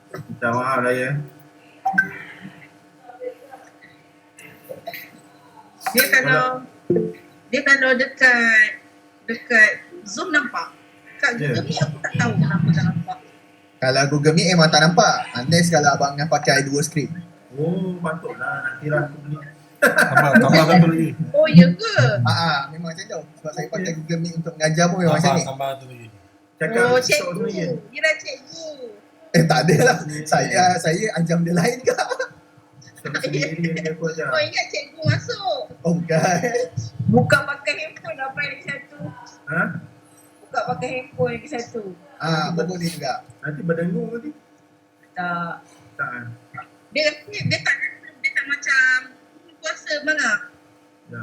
Minta maaf lah ya. Dia kalau dekat Zoom nampak. Kat Google Meet aku tak tahu kenapa tak nampak. Kalau Google Meet memang tak nampak. Unless kalau abang nak pakai dua skrin. Oh, patutlah. Nantilah aku beli. Tambah satu lagi. Oh, ya ke? Memang macam tu. Sebab saya pakai Google Meet untuk mengajar pun memang macam ni. Tambah satu lagi. Cakap Oh, esok cikgu. tu je. Kira cikgu. Tak ada lah. Saya ajar benda lain ke? Sendiri je aku ajar. Oh, ingat cikgu masuk. Oh, bukan. Buka pakai handphone apa lagi satu. Ha? Buka pakai handphone lagi satu. Boleh juga. Nanti berdengung nanti. Tak. Tak kan? Dia tak macam puasa mana? Ya.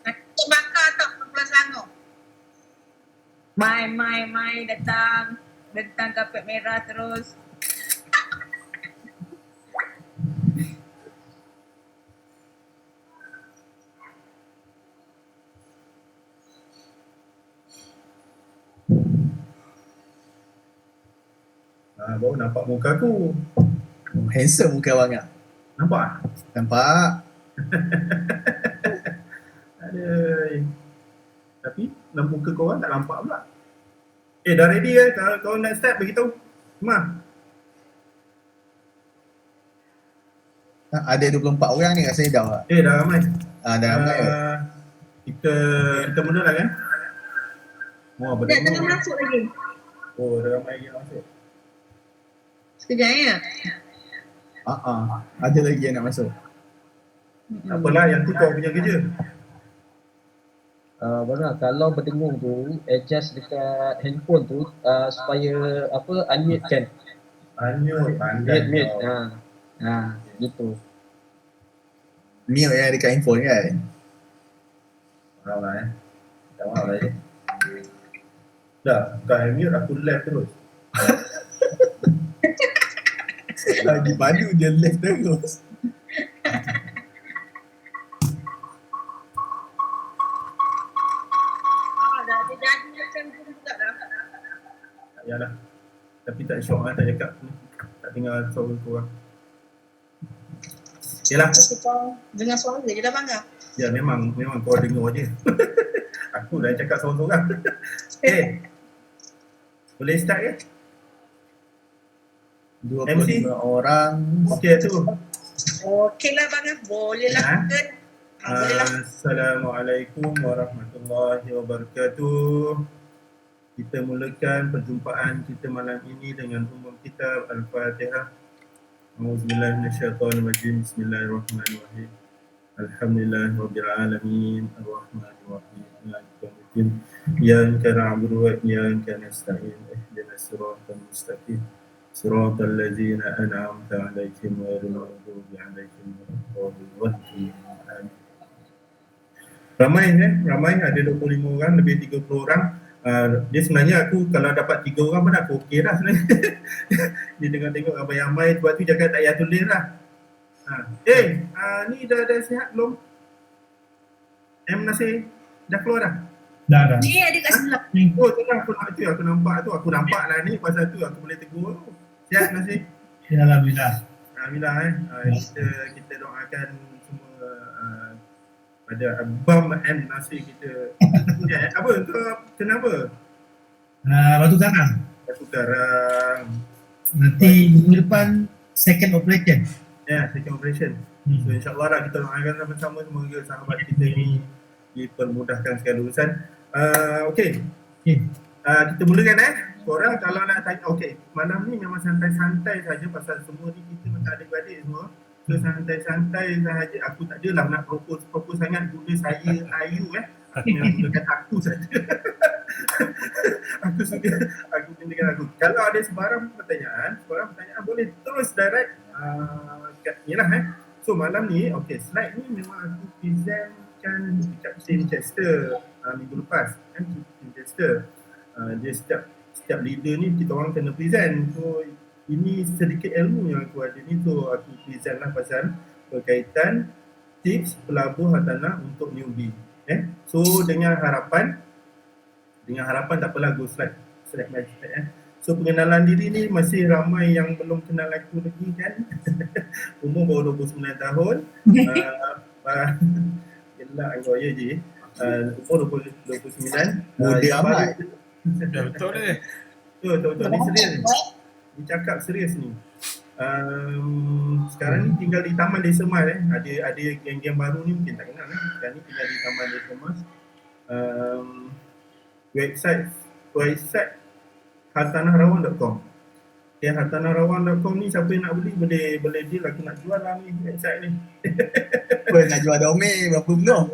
Nanti bakar tak Pulau Selangor. Mai datang karpet merah terus. Baru nampak muka aku. Handsome muka abang tak? Nampak? Nampak. Aduh. Tapi muka korang tak nampak pula. Dah ready kalau nak start beritahu. Cuma Ada 24 orang ni rasanya dah. dah ramai. Dah ramai. Kita mula lah kan? Wah, Tak berdengung. tengah masuk lagi. Oh, dah ramai lagi masuk. Sekejap ya. Ada lagi yang nak masuk. Tak apalah, yang tu kau punya kerja. Bang, kalau berdengung tu adjust dekat handphone tu supaya unmute kan. Anyut, pandai Mute. kau. Gitu. Mute yang dekat handphone kan? Maaf lah Tak maaf lah Dah, bukan mute aku left terus. Lagi padu dia left terus. Dah ada jadi macam tu juga dah. Tak payahlah. Tapi tak syok lah tak cakap. Tak dengar suara korang. Yelah. Kau dengar suara je dah bangga. Ya memang kau dengar je. Aku dah cakap seorang-seorang. Boleh start ke? 25 orang. Okey tu. Okey lah bangga. Boleh lakukan. Boleh lah. Assalamualaikum warahmatullahi wabarakatuh. Kita mulakan perjumpaan kita malam ini dengan umum kitab Al-Fatihah. A'udzubillahi minasyaitonirrajim. Bismillahirrahmanirrahim. Alhamdulillahirabbil alamin. Arrahmanirrahim. Maliki yaumiddin. Iyyaka na'budu wa iyyaka nasta'in. Ihdinas siratal mustaqim. Siratal ladzina an'amta 'alaihim ghairil maghdubi 'alaihim waladdallin. Ramai ada 25 orang, lebih 30 orang. Dia sebenarnya aku kalau dapat 3 orang pun aku okey lah sebenarnya. Dia tengok ramai-ramai sebab tu cakap tak payah tulis lah. Ni dah sihat belum? Nasir dah keluar dah? Dah. Ni ada kat sebelah ni. Oh tu lah aku nampak tu. Aku nampak lah ni pasal tu aku boleh tegur tu. Sihat Nasir? Ya, Alhamdulillah. Alhamdulillah kita doakan semua pada Abang Nasir kita. Apa kau kenapa? Batu karang. Batu karang. Nanti minggu depan second operation. Second operation. So insyaAllah lah kita doakan sama-sama semoga sahabat kita ni dipermudahkan segala urusan. Okey. Kita mulakan korang kalau nak tanya, okey, malam ni memang santai-santai saja pasal semua ni kita macam adik-adik semua. So santai-santai sahaja. Aku tak adalah nak propose sangat guna saya Ayu yang kata aku saja. aku gunakan aku. Kalau ada sebarang pertanyaan boleh terus direct yalah So malam ni, okey, slide ni memang aku presentkan dekat Chester minggu lepas Chester. Dia setiap leader ni kita orang kena present. So ini sedikit ilmu yang aku ada ni, so aku present lah pasal berkaitan tips pelabuh hartanah untuk newbie. So dengan harapan tak apalah go slide by slide So pengenalan diri ni masih ramai yang belum kenal aku lagi kan. Umur baru 29 tahun. Gelak kau ya je. Umur 29. Muda yang baru- amat. Betul ni. Betul. Ni serius. Ni cakap serius ni. Sekarang ni tinggal di Taman Desa Mas Ada geng-geng baru ni mungkin tak kenal Sekarang ni tinggal di Taman Desa Mas. Website hartanahrawan.com. Hartanahrawan.com ni siapa yang nak beli boleh deal, aku nak jual lah ni website ni. Apa nak jual domain berapa belum?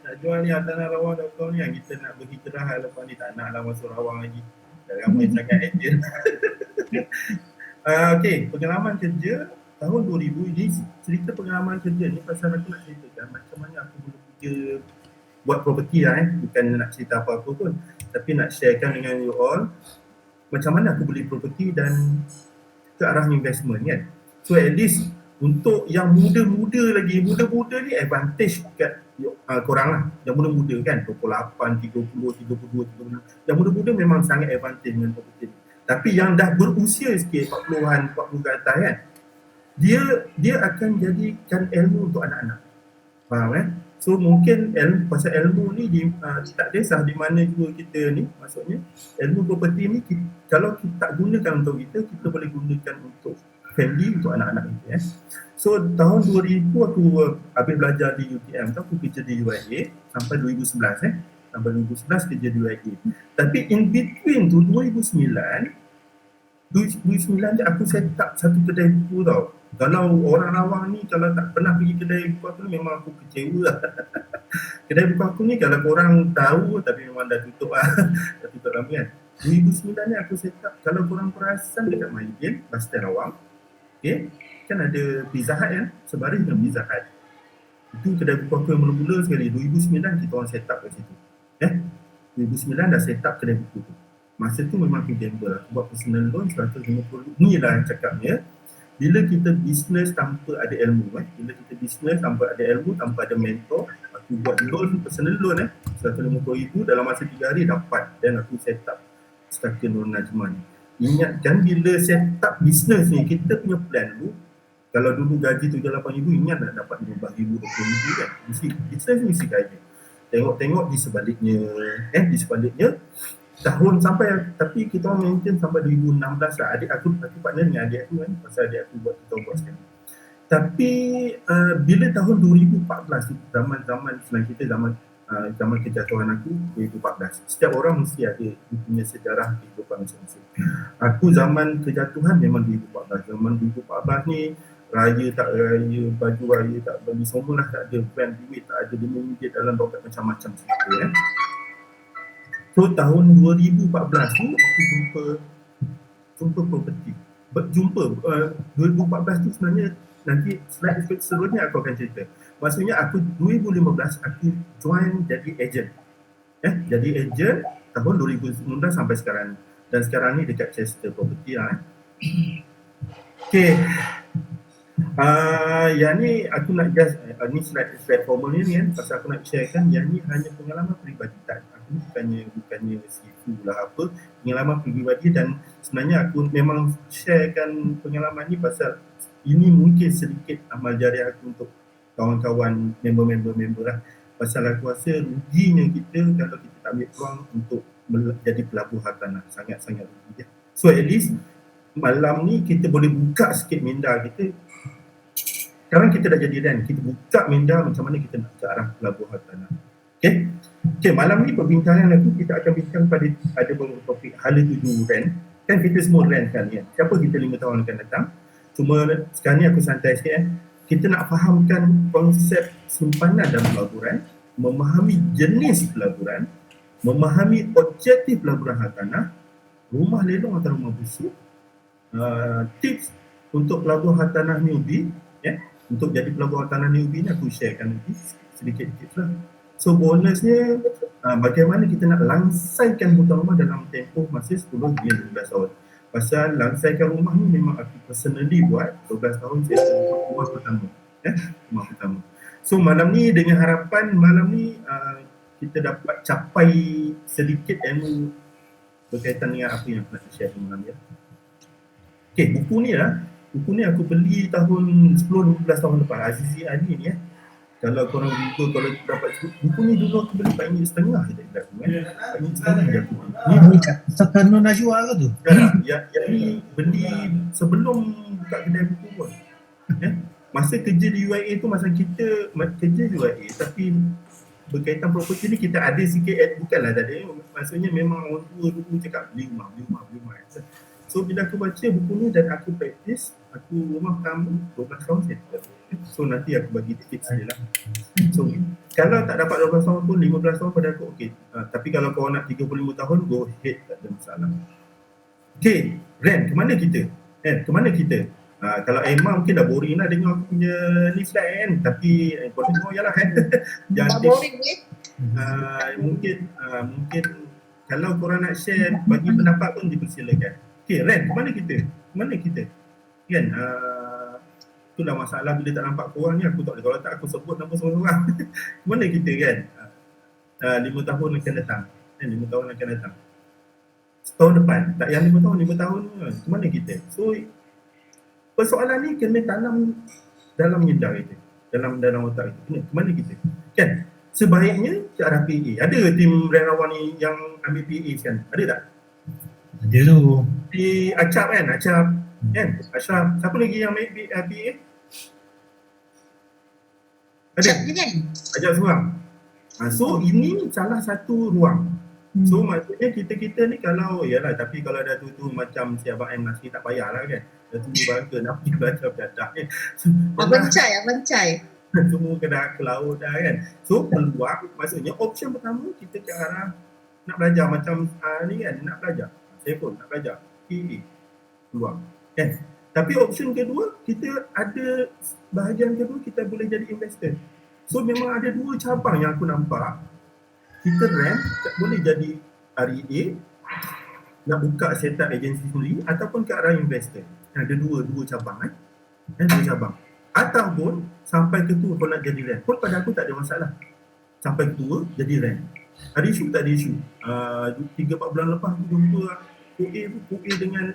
Nak jual ni hartanahrawan.com ni yang kita nak berhijrah lepas ni, tak nak lah masuk Rawang lagi. Dah ramai sangat agent. Okey, pengalaman kerja tahun 2000 ni, cerita pengalaman kerja ni pasal aku nak ceritakan macam mana aku boleh kerja buat property lah bukan nak cerita apa-apa pun, tapi nak sharekan dengan you all macam mana aku beli property dan ke arah investment kan. So at least untuk yang muda-muda lagi, muda-muda ni advantage kat korang lah, yang muda-muda kan 28, 30, 32, 36, yang muda-muda memang sangat advantage dengan property. Tapi yang dah berusia sikit 40-an, 40 ke atas kan, dia akan jadikan ilmu untuk anak-anak. Faham kan? So mungkin pasal ilmu ni tak kisah di mana juga kita ni, maksudnya ilmu property ni kalau kita tak gunakan untuk kita boleh gunakan untuk family, untuk anak-anak kita. So tahun 2000 aku habis belajar di UTM tu, aku kerja di UIA sampai 2011 sampai 2011 kerja di UIA. Tapi in between tu 2009 je aku set up satu kedai buku tau. Kalau orang Rawang ni kalau tak pernah pergi kedai buku aku ni memang aku kecewa lah. Kedai buku aku ni kalau korang tahu tapi memang dah tutup lah. Dah tutup lama kan. 2009 ni aku set up, kalau korang perasan dekat Maidin, Bus Stand Rawang, okay, kan ada Pizza Hut kan, sebaris dengan Pizza Hut. Itu kedai buku aku yang mula-mula sekali. 2009 kita orang set up kat situ. 2009 dah set up kedai buku tu. Masa tu memang aku gamble lah. Aku buat personal loan 150. Ni lah cakapnya, bila kita bisnes tanpa ada ilmu bila kita bisnes tanpa ada ilmu, tanpa ada mentor, aku buat loan, personal loan 150,000 dalam masa 3 hari dapat, dan aku set up Setakat Nur Najman. Ingatkan bila set up bisnes ni, kita punya plan dulu, kalau dulu gaji 7-8,000, ingat nak dapat 15,000, 20,000 kan. Bisnes ni mesti kaya. Tengok di sebaliknya tahun sampai, tapi kita orang maintain sampai 2016 lah. Aku partner dengan adik aku kan, pasal adik aku buat, kita buat sekali. Tapi bila tahun 2014 tu, zaman senang kita, zaman kejatuhan aku 2014. Setiap orang mesti ada punya sejarah kehidupan masing-masing. Aku zaman kejatuhan memang 2014. Zaman 2014 ni raya tak raya, baju raya tak beli, semua lah tak ada, brand duit tak ada, RM5 dalam dompet macam-macam cerita ya. So tahun 2014 tu aku jumpa property. 2014 tu sebenarnya nanti slide seterusnya aku akan cerita. Maksudnya aku 2015 aku join jadi agent. Jadi agent tahun 2019 sampai sekarang. Dan sekarang ni dekat Chester Property lah. Okay. Yang ni aku nak just ni slide formal ni kan, pasal aku nak sharekan yang ni hanya pengalaman peribadi tak. Aku ni bukannya sifu lah apa, pengalaman peribadi, dan sebenarnya aku memang sharekan pengalaman ni pasal ini mungkin sedikit amal jariah aku untuk kawan-kawan member lah. Pasal aku rasa ruginya kita kalau kita tak ambil peluang untuk jadi pelabuh hartanah, sangat-sangat rugi. So at least malam ni kita boleh buka sikit minda kita. Sekarang kita dah jadi rent, kita buka minda macam mana kita nak ke arah pelabuh hartanah. Okay, malam ni perbincangan aku, kita akan bincang pada ada beberapa topik hala tuju rent. Kan kita semua rent kan ya. Siapa kita 5 tahun akan datang. Cuma sekarang ni aku santai sikit Kita nak fahamkan konsep simpanan dan pelaburan, memahami jenis pelaburan, memahami objektif pelaburan hartanah, rumah lelong atau rumah busuk, tips untuk pelaburan hartanah newbie untuk jadi pelaburan hartanah newbie ni aku sharekan nanti sedikit tips lah. So bonusnya bagaimana kita nak langsaikan hutang rumah dalam tempoh masa 10 hingga 12 tahun. Pasal langsaikan rumah ni memang aku personally buat 12 tahun saya rumah pertama. Rumah pertama. So malam ni dengan harapan malam ni kita dapat capai sedikit ilmu berkaitan dengan apa yang aku nak share malam ni. Okay, buku ni aku beli tahun 10-12 tahun lepas. Azizi Ali ni kalau korang Google, kalau dapat buku ni dulu aku beli RM4.5 je tak aku RM4.5 je aku beli. Ni Sekenun Najwa ke tu? Yang ni beli sebelum buka kedai buku pun. Masa kerja di UIA tu, masa kita kerja di UIA tapi berkaitan property ni kita ada sikit, bukanlah tak ada, maksudnya memang orang tua dulu cakap beli rumah. So bila aku baca buku ni dan aku praktis, aku rumah pertama 12 tahun settle. So nanti aku bagi tips dia lah. So kalau tak dapat 12 tahun pun 15 tahun pada aku okey. Tapi kalau kau nak 35 tahun, go ahead, tak ada masalah. Okay, Ren, ke mana kita? Kalau Emma mungkin dah boring lah dengar aku punya ni slide kan. Tapi kau tengok je lah kan. Tak boring ni. Mungkin kalau korang nak share, bagi pendapat pun dipersilakan. Okay, Ren, ke mana kita? Kan, itulah masalah bila tak nampak korang ni, aku tak boleh. Kalau tak aku sebut nama semua orang. Ke mana kita kan? 5 tahun akan datang. 5 tahun akan datang. Setahun depan, tak yang 5 tahun ke mana kita? So persoalan ni kena tanam dalam minda kita, dalam otak kita. Ke mana kita? Kan? Sebaiknya ke arah PA. Ada tim relawan ni yang ambil PA sekarang? Ada tak? Ada tu. Di Acap kan? Ashraf. Siapa lagi yang ambil PA? Ada? Cak ni kan? Ajak seorang. So ini salah satu ruang. So maksudnya kita ni kalau, yalah, tapi kalau dah tu macam si Abang M nasi tak payahlah kan. Dah tu bangga nak pergi belajar berdadah kan. Abancai. Semua kena ke laut dah kan. So peluang, maksudnya option pertama kita ke arah nak belajar macam ni kan, nak belajar. Saya pun nak belajar. Peluang kan. Tapi option kedua, kita ada bahagian kedua, kita boleh jadi investor. So memang ada dua cabang yang aku nampak. Kita rent, boleh jadi REA, nak buka setup agensi sendiri, ataupun ke arah investor. Ada dua cabang dua cabang. Ataupun sampai ketua kau nak jadi rent pun pada aku tak ada masalah. Sampai ketua jadi rent. Ada isu tak ada isu. 3-4 bulan lepas aku jumpa Ku'e dengan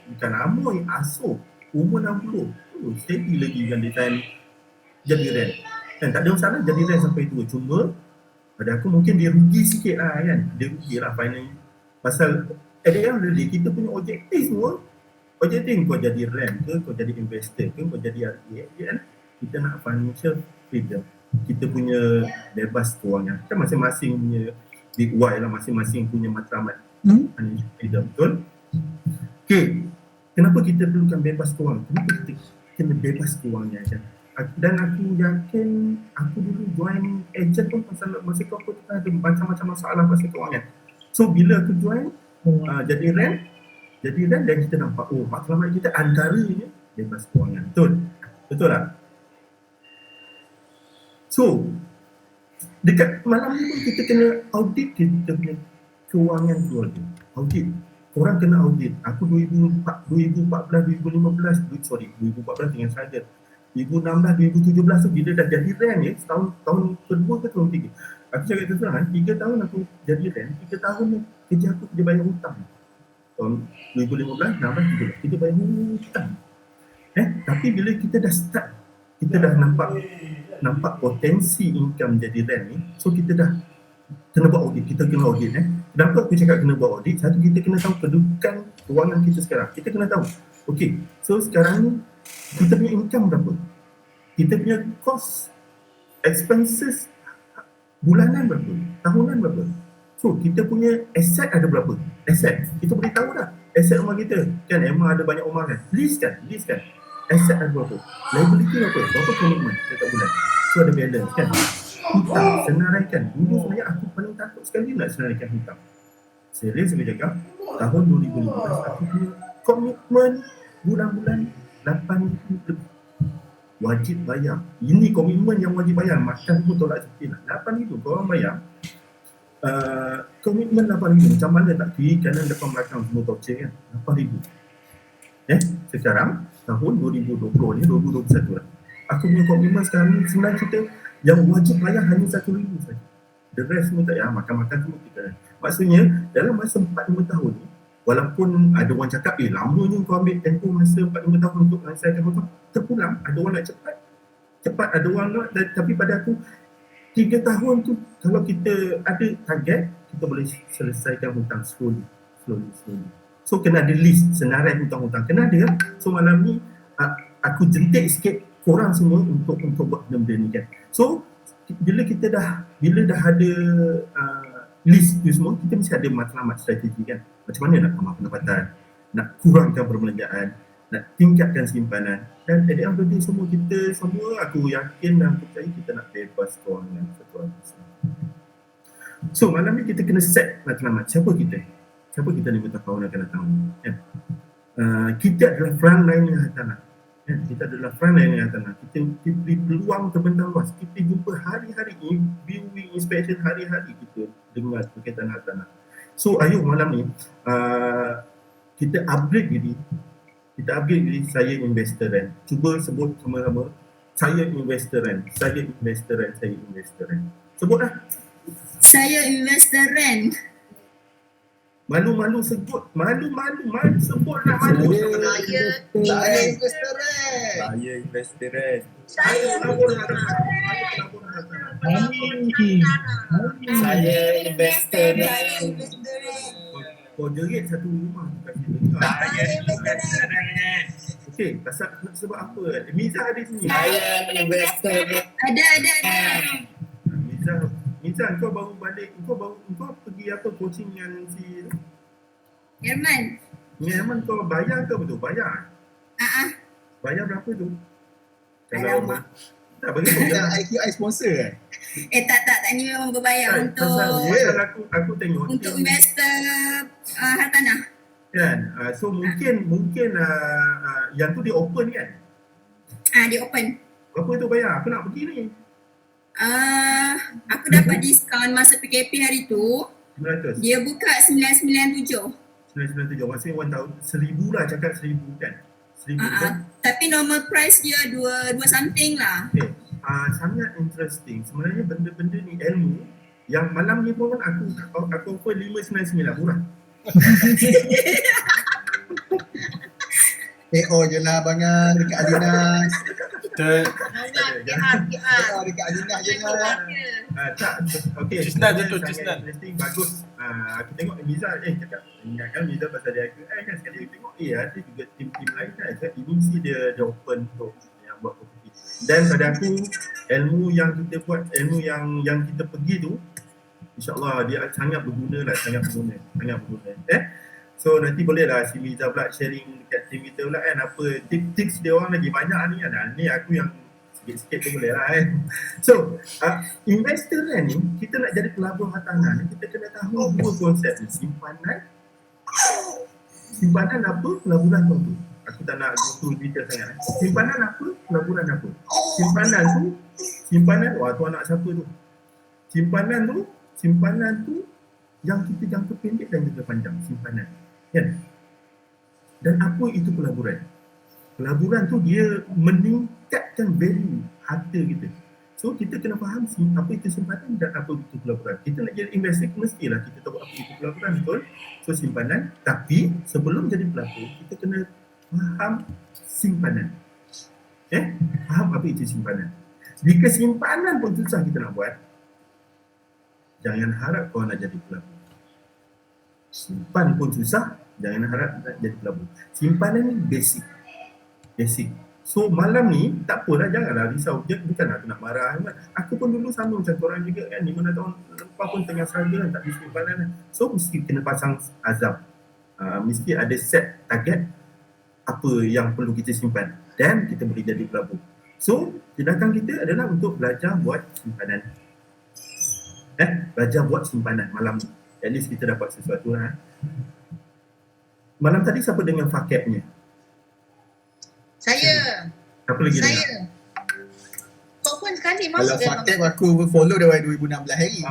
bukan Amoy, Aso, umur 60. Steady lagi kan dia time jadi rent. Dan tak ada masalah jadi rent sampai tua. Cuma pada aku mungkin dia rugi sikit lah kan. Dia rugi lah finally. Pasal at the end of the day, kita punya objektif semua. Objektif kau jadi rent ke, kau jadi investor ke, kau jadi REA kan. Kita nak financial freedom. Kita punya bebas kewangan. Kan masing-masing punya big why lah, masing-masing punya matlamat financial freedom, betul? Okay, kenapa kita perlukan bebas kewangan? Kenapa kita kena bebas kewangan kan? Dan aku yakin aku dulu join agent pun pasal masa kau pun ada macam-macam masalah pasal kewangan. So bila aku join jadi rent dan kita nampak matlamat kita antaranya bebas kewangan. Betul tak? So dekat malam ni pun kita kena audit kita punya kewangan keluarga. Audit. Korang kena audit. Aku 2014, 2015, 2014 dengan sahaja. 2016, 2017 tu bila dah jadi rent tahun kedua ke tahun ketiga. Aku cakap terus terang, 3 tahun aku jadi rent, 3 tahun ni kerja aku dia bayar hutang. Tahun 2015, 16, 17, kita bayar hutang. Tapi bila kita dah start, kita dah nampak potensi income jadi rent ni, so kita dah kena buat audit, kita kena audit. Kenapa aku cakap kena buat audit? Satu, kita kena tahu kedudukan kewangan kita sekarang. Kita kena tahu, okay, so sekarang ni kita punya income berapa? Kita punya cost, expenses bulanan berapa? Tahunan berapa? So, kita punya aset ada berapa? Aset, kita boleh tahu dah. Aset rumah kita, kan Emma ada banyak rumah kan? List kan? Aset ada berapa? Liability berapa komitmen setiap bulan? So, ada balance kan? Hutang, senaraikan. Dulu sebenarnya aku paling takut sekali nak senaraikan hutang. Serius saya cakap, tahun 2015 aku punya komitmen bulan-bulan 8,000 lebih. Wajib bayar. Ini komitmen yang wajib bayar. Makan pun tolak cuti lah. 8,000 korang bayar. Komitmen 8,000. Macam mana tak kiri kanan depan belakang semua torture kan? 8,000. Sekarang tahun 2020 ni, 2021 lah. Aku punya komitmen sekarang ni sebenarnya kita yang wajib bayar hanya 1,000 saja. The rest semua tak payah. Makan-makan semua kita. Maksudnya dalam masa 4-5 tahun ni, walaupun ada orang cakap lamanya kau ambil tempoh masa 4-5 tahun untuk selesaikan hutang, terpulang. Ada orang nak cepat ada orang nak, tapi pada aku 3 tahun tu kalau kita ada target, kita boleh selesaikan hutang slowly. So kena ada list senarai hutang-hutang, kena ada. So malam ni aku jentik sikit korang semua untuk buat benda-benda ni kan. So bila dah ada list tu semua, kita mesti ada matlamat strategi kan. Macam mana nak tambah pendapatan, nak kurangkan perbelanjaan, nak tingkatkan simpanan, dan at the end of the day semua aku yakin dan aku percaya kita nak bebas kewangan satu hari. So malam ni kita kena set matlamat. Siapa kita 5 tahun akan datang kan? Kita adalah frontline yang hartanah kan? Kita beri peluang terbentang luas. Kita jumpa hari-hari viewing, inspection hari-hari kita dengar berkaitan hartanah. So ayo malam ni kita upgrade diri. Saya investoran. Cuba sebut sama-sama. Saya investoran. Sebutlah. Saya investoran. Malu sebut. Malu sebut nak malu. Saya investoran. Saya investoran. Saya pelabur hartanah. Saya investoran. Kau jerit satu rumah kat sini. Saya investoran. Okey, sebab apa? Miza ada sini. Saya investoran. Ada. Miza, kau baru balik. Kau pergi apa coaching yang si Herman. Herman, kau bayar ke betul? Bayar. Bayar berapa tu? Alamak. Tak bagi kau Yang bayar. IQI sponsor kan? Tak ni memang berbayar untuk Pasal aku tengok untuk investor hartanah. kan. So mungkin yang tu dia open kan. Dia open. Berapa tu bayar? Aku nak pergi ni. Aku dapat diskaun masa PKP hari tu. 900. Dia buka 997. 997. Maksudnya 1 tahun 1000 lah, cakap 1000 kan. 1000 kan. Tapi normal price dia 2 something lah. Okay. Sangat interesting. Sebenarnya benda-benda ni ilmu yang malam ni pun aku offer 599 murah. PO je lah abangan dekat Adinas. Betul. Dekat Adinas je lah. Tak, okey. Cisnan je tu, Sangat Cisnan. interesting, bagus. Aku tengok Miza, cakap, ingatkan Miza pasal dia kan sekali aku tengok, ada juga tim-tim lain kan. Cakap, ini mesti dia open untuk yang buat property. Dan pada aku, ilmu yang kita buat, ilmu yang kita pergi tu, InsyaAllah dia sangat berguna lah, sangat berguna. So nanti boleh lah si Miza pula sharing dekat team kita pula kan, apa tips dia orang lagi banyak ni kan. Ni aku yang sikit-sikit tu boleh lah kan. So investor kan ni, kita nak jadi pelabur hartanah ni, kita kena tahu dua konsep ni. Simpanan apa, pelaburan tu. Aku tak nak go through detail sangat. Simpanan apa, pelaburan apa. Simpanan, wah tu anak siapa tu. Simpanan tu yang kita jangka pendek dan jangka panjang, simpanan. Kan? Dan apa itu pelaburan? Pelaburan tu dia meningkatkan value harta kita. So kita kena faham apa itu simpanan dan apa itu pelaburan. Kita nak jadi investor, mestilah kita tahu apa itu pelaburan, betul? So simpanan, tapi sebelum jadi pelabur, kita kena faham simpanan. Faham apa itu simpanan. Jika simpanan pun susah kita nak buat, jangan harap kau nak jadi pelabur. Simpan pun susah, jangan harap nak jadi pelabur. Simpanan ni basic. So malam ni tak apalah, janganlah risau. Bukan aku nak marah. Aku pun dulu sama macam korang juga kan. 5 tahun lepas pun tengah struggle kan, tak ada simpanan. So mesti kena pasang azam. Mesti ada set target apa yang perlu kita simpan dan kita boleh jadi pelabur. So tindakan kita adalah untuk belajar buat simpanan. Belajar buat simpanan malam ni. At least kita dapat sesuatu lah. Malam tadi siapa dengan faketnya? Saya. Apa lagi dengar? Saya. Kau pun sekali Kalau masuk fakta aku follow dari 2016 hari.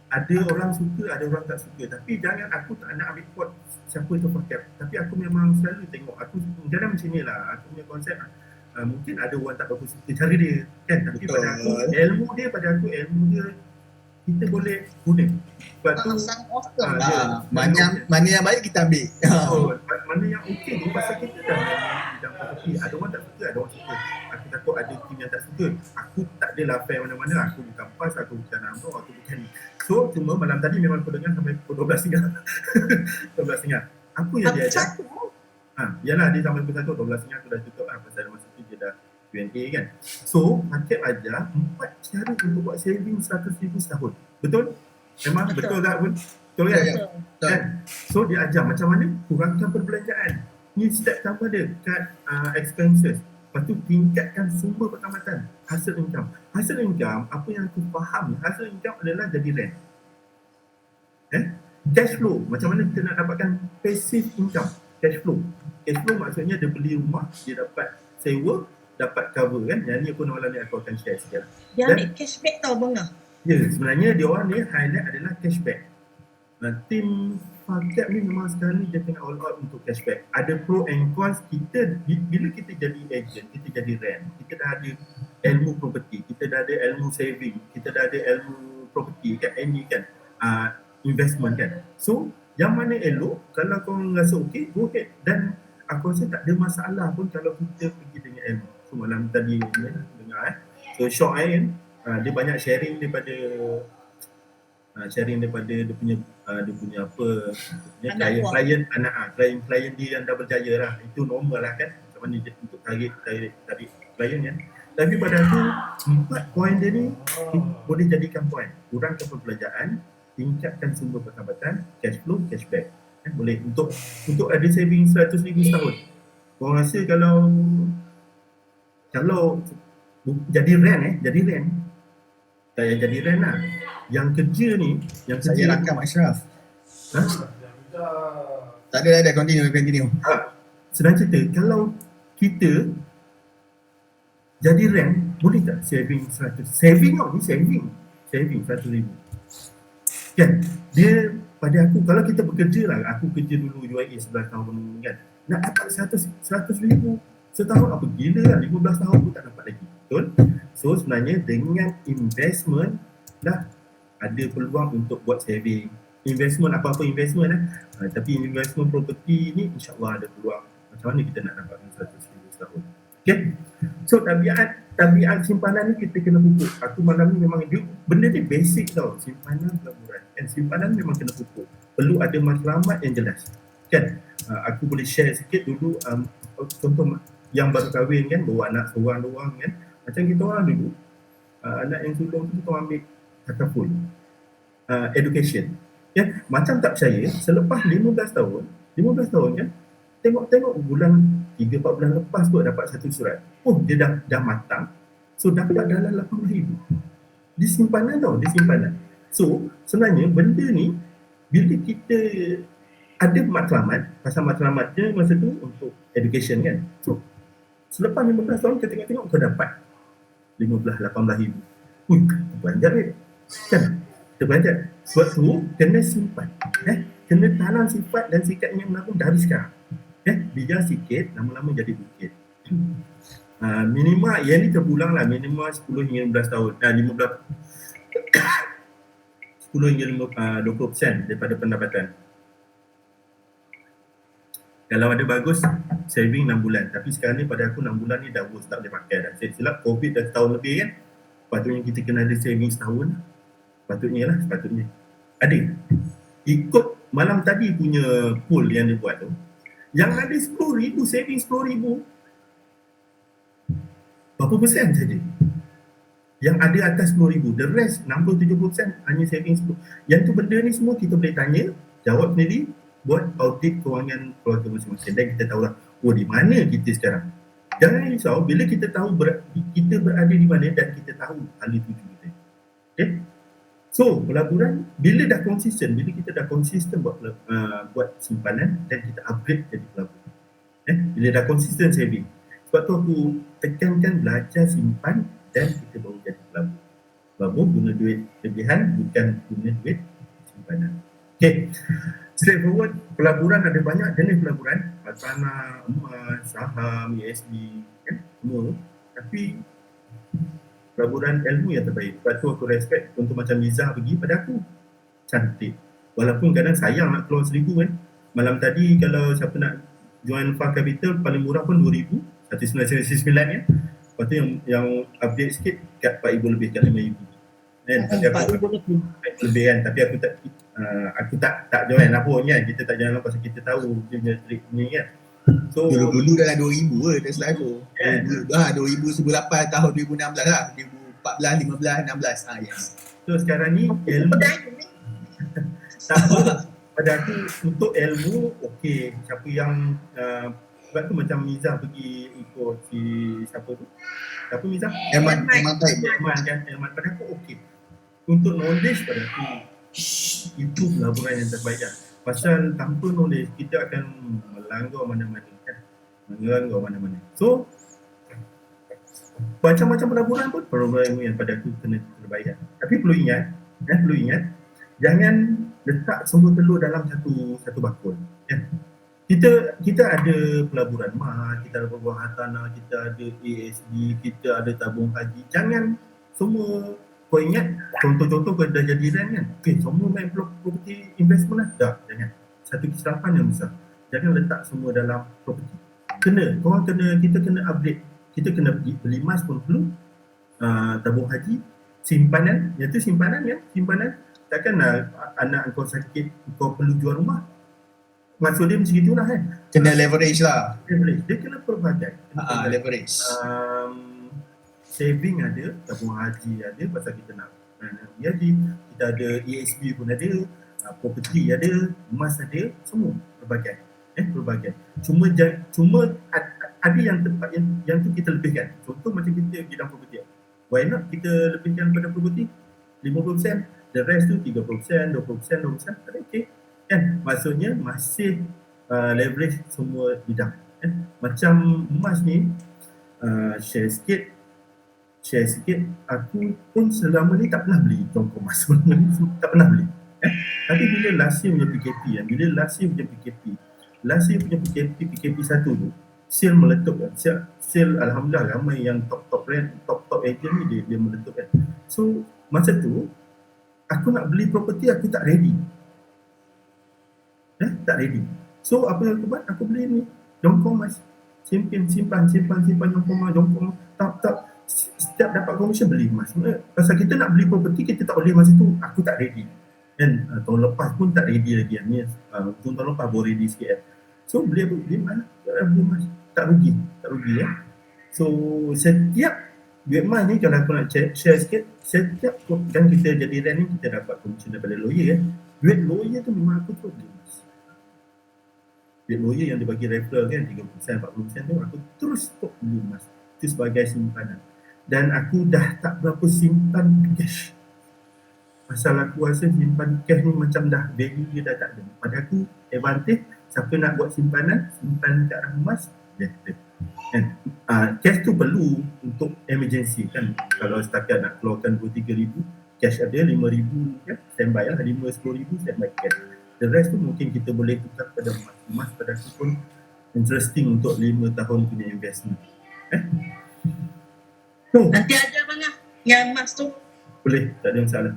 Ada orang suka, ada orang tak suka. Tapi jangan, aku tak nak ambil quote siapa tu pakai. Tapi aku memang selalu tengok. Aku dalam macam ni lah. Aku punya konsep mungkin ada orang tak bagus suka cara dia kan. Tapi Betul. pada aku, ilmu dia kita boleh guna. Sebab tu Sangat awesome ah, lah. ya, Mana yang baik kita ambil. Oh, mana yang okey tu pasal kita dah bidang property. Ada orang tak suka, ada orang suka. Aku takut ada tim yang tak suka. Aku tak adalah fair mana-mana. Aku bukan PAS, aku bukan AMNO, aku bukan ni. So, cuma malam tadi memang aku dengar sampai pukul 12.30. 12.30. Apa yang dia ajar? Yalah, dia sampai pukul 1, 12.30 aku dah tutup lah. Pasal masa tu dia dah Q&A kan. So, Hakim ajar 4 cara untuk buat saving 100,000 setahun. Betul? Memang betul tak pun? Betul kan? Ya, betul. Kan? So dia ajar macam mana kurangkan perbelanjaan. Ni step pertama dia, cut expenses. Lepas tu tingkatkan sumber pendapatan, hasil income. Hasil income, apa yang aku faham, hasil income adalah jadi rent. Cash flow, macam mana kita nak dapatkan passive income. Cash flow. Cash flow maksudnya dia beli rumah, dia dapat sewa, dapat cover kan. Yang ni pun malam ni aku akan share sikit. Dia ambil cashback tau bunga. Ya, sebenarnya dia orang ni highlight adalah cashback. Tim Fakab ni memang sekarang ni dia tengah all out untuk cashback. Ada pro and cons. Kita, bila kita jadi agent, kita jadi rent, kita dah ada ilmu property, kita dah ada ilmu saving, kita dah ada ilmu property kan, ini kan, investment kan. So, yang mana elok, kalau kau rasa okey, go ahead. Dan aku rasa tak ada masalah pun kalau kita pergi dengan ilmu. So, malam tadi ni dengar So, Syok kan, dia banyak sharing daripada dia punya apa, dia punya klien dia yang dah berjaya lah. Itu normal lah kan, macam mana dia untuk tarik klien kan. Tapi pada aku 4 poin dia ni boleh jadikan poin. Kurangkan perbelanjaan, tingkatkan sumber pendapatan, cash flow, cashback kan, boleh untuk ada saving 100,000 setahun. Korang rasa kalau jadi rent tak payah jadi rent lah. Yang kerja ni, Saya rakam Ashraf. Ha? Tak ada, continue. Senang cerita, kalau kita jadi rent, boleh tak saving 100? Saving tau, ni saving 100,000. Kan? Dia pada aku, kalau kita bekerja lah, aku kerja dulu UIA 11 tahun kan, nak dapat 100,000 setahun apa gila lah, 15 tahun pun tak dapat lagi. Betul? So sebenarnya dengan investment dah ada peluang untuk buat saving. Investment, apa-apa investment tapi investment property ni insyaAllah ada peluang. Macam mana kita nak dapatkan 100,000 setahun. Okay? So tabiat simpanan ni kita kena pupuk. Aku malam ni memang benda ni basic tau, simpanan pelaburan. And simpanan memang kena pupuk. Perlu ada matlamat yang jelas. Kan? Aku boleh share sikit dulu contoh yang baru kahwin kan, bawa anak seorang-dua kan. Macam kita orang dulu, anak yang sulung tu kita ambil takaful, education. Ya, macam tak percaya, selepas 15 tahun kan, tengok bulan 3-4 bulan lepas tu dapat satu surat. Oh, dia dah matang. So dapat dalam 80,000. Di simpanan tau, di simpanan. So, sebenarnya benda ni bila kita ada matlamat, pasal matlamatnya masa tu untuk education kan. So, selepas 15 tahun kita tengok kau dapat 18,000. Terbanyak ni. Kan? Terbanyak. Sebab tu, kena simpan. Kena tanam sifat dan sikap yang menabung dari sekarang. Biar sikit, lama-lama jadi bukit. Minimal, yang ni terpulang lah. Minimal 10 hingga 15 tahun. 10 hingga 20% daripada pendapatan. Kalau ada bagus, saving 6 bulan. Tapi sekarang ni pada aku 6 bulan ni dah worst, tak boleh pakai dah. Saya silap, COVID dah setahun lebih kan. Patutnya kita kena ada saving setahun. Sepatutnya. Ada. Ikut malam tadi punya pool yang dia buat tu. Yang ada 10,000, saving 10,000. Berapa persen saja? Yang ada atas 10,000. The rest, 60-70% hanya saving 10. Yang tu benda ni semua kita boleh tanya, jawab sendiri, buat audit kewangan keluarga masing-masing dan kita tahulah di mana kita sekarang. Jangan risau bila kita tahu kita berada di mana dan kita tahu ahli tuju kita. Okay? So, pelaburan bila dah konsisten, bila kita dah konsisten buat simpanan dan kita upgrade jadi pelabur. Bila dah konsisten saving. Sebab tu aku tekankan belajar simpan dan kita baru jadi pelabur. Pelabur guna duit lebihan, bukan guna duit simpanan. Okay. Straightforward, pelaburan ada banyak jenis pelaburan, tanah, emas, saham, ESG, kan, semua. Tapi pelaburan ilmu yang terbaik. Lepas tu aku respect untuk macam Nizah pergi pada aku. Cantik. Walaupun kadang sayang nak keluar 1,000 kan. Malam tadi kalau siapa nak join Far Capital paling murah pun 2,000, 199 kan. Lepas tu yang update sikit kat 4,000 lebih, kat 5,000. Kan? Tapi aku lebih kan, tapi aku tak join lah pun kan. Kita tak join lah pasal kita tahu dia punya trik ni kan. So Dulu dalam 2,000 ke tak silap aku. Kan? 2008 tahun 2016 lah. 2014, 15, 16. Yes. So sekarang ni ilmu Pedai ni. tak apa. Pada aku untuk ilmu okey. Siapa yang sebab tu macam Miza pergi ikut si siapa tu? Siapa Miza? Memang baik. Elman kan. Elman pada aku okey. Untuk knowledge pada aku itu pelaburan yang terbaik kan. Pasal tanpa knowledge kita akan melanggar mana-mana kan. Melanggar mana-mana. So macam-macam pelaburan pun pelaburan yang pada aku kena terbaik kan. Tapi perlu ingat jangan letak semua telur dalam satu bakul kan. Kita ada pelaburan MAS, kita ada pelaburan hartanah, kita ada ASB, kita ada tabung haji. Jangan semua kau ingat contoh-contoh kau dah jadi rent kan. Okay, semua main property investment lah. Dah, jangan. Satu kesilapan yang besar. Jangan letak semua dalam property. Kita kena upgrade. Kita kena pergi beli emas pun perlu. Tabung haji, simpanan. Yang tu simpanan. Takkan anak kau sakit, kau perlu jual rumah. Maksud dia macam itulah kan. Kena leverage lah. Dia kena pelbagai. Leverage. Saving ada, tabung haji ada pasal kita nak haji, kita ada ESB pun ada, property ada, emas ada, semua pelbagai. Cuma ada yang tempat yang tu kita lebihkan. Contoh macam kita bidang property. Why not kita lebihkan pada property 50%, the rest tu 30%, 20%, tak okey. Kan? Maksudnya masih leverage semua bidang. Macam emas ni, share sikit, aku pun selama ni tak pernah beli tongkol emas. Selama ni tak pernah beli. Tapi bila last year punya PKP PKP 1 tu, sale meletup kan. Sale alhamdulillah ramai yang top brand, top agent ni dia meletup kan. So masa tu aku nak beli property aku tak ready. Tak ready. So apa yang aku buat? Aku beli ni jongkong emas. Simpan jongkong tak setiap dapat komisen beli emas. Pasal kita nak beli property kita tak boleh masa tu aku tak ready. Kan tahun lepas pun tak ready lagi ni. Tahun lepas baru ready sikit kan. So beli mana? Beli emas. Tak rugi ya. So setiap duit emas ni kalau aku nak share sikit, setiap kan kita jadi rent ni kita dapat komisen daripada lawyer kan. Duit lawyer tu memang aku terus beli emas. Duit lawyer yang dia bagi referral kan 30%, 40% tu aku terus beli emas. Itu sebagai simpanan. Dan aku dah tak berapa simpan cash. Pasal aku rasa simpan cash ni macam dah value dia dah tak ada. Pada aku advantage siapa nak buat simpanan, simpan kat emas better. Kan? Cash tu perlu untuk emergency kan. Kalau setakat nak keluarkan 2-3 ribu, cash ada 5 ribu kan, standby lah 5-10 ribu standby cash. The rest tu mungkin kita boleh tukar pada emas. Emas pada aku pun interesting untuk 5 tahun punya investment. So, Nanti aja bang yang emas tu. boleh, tak ada masalah.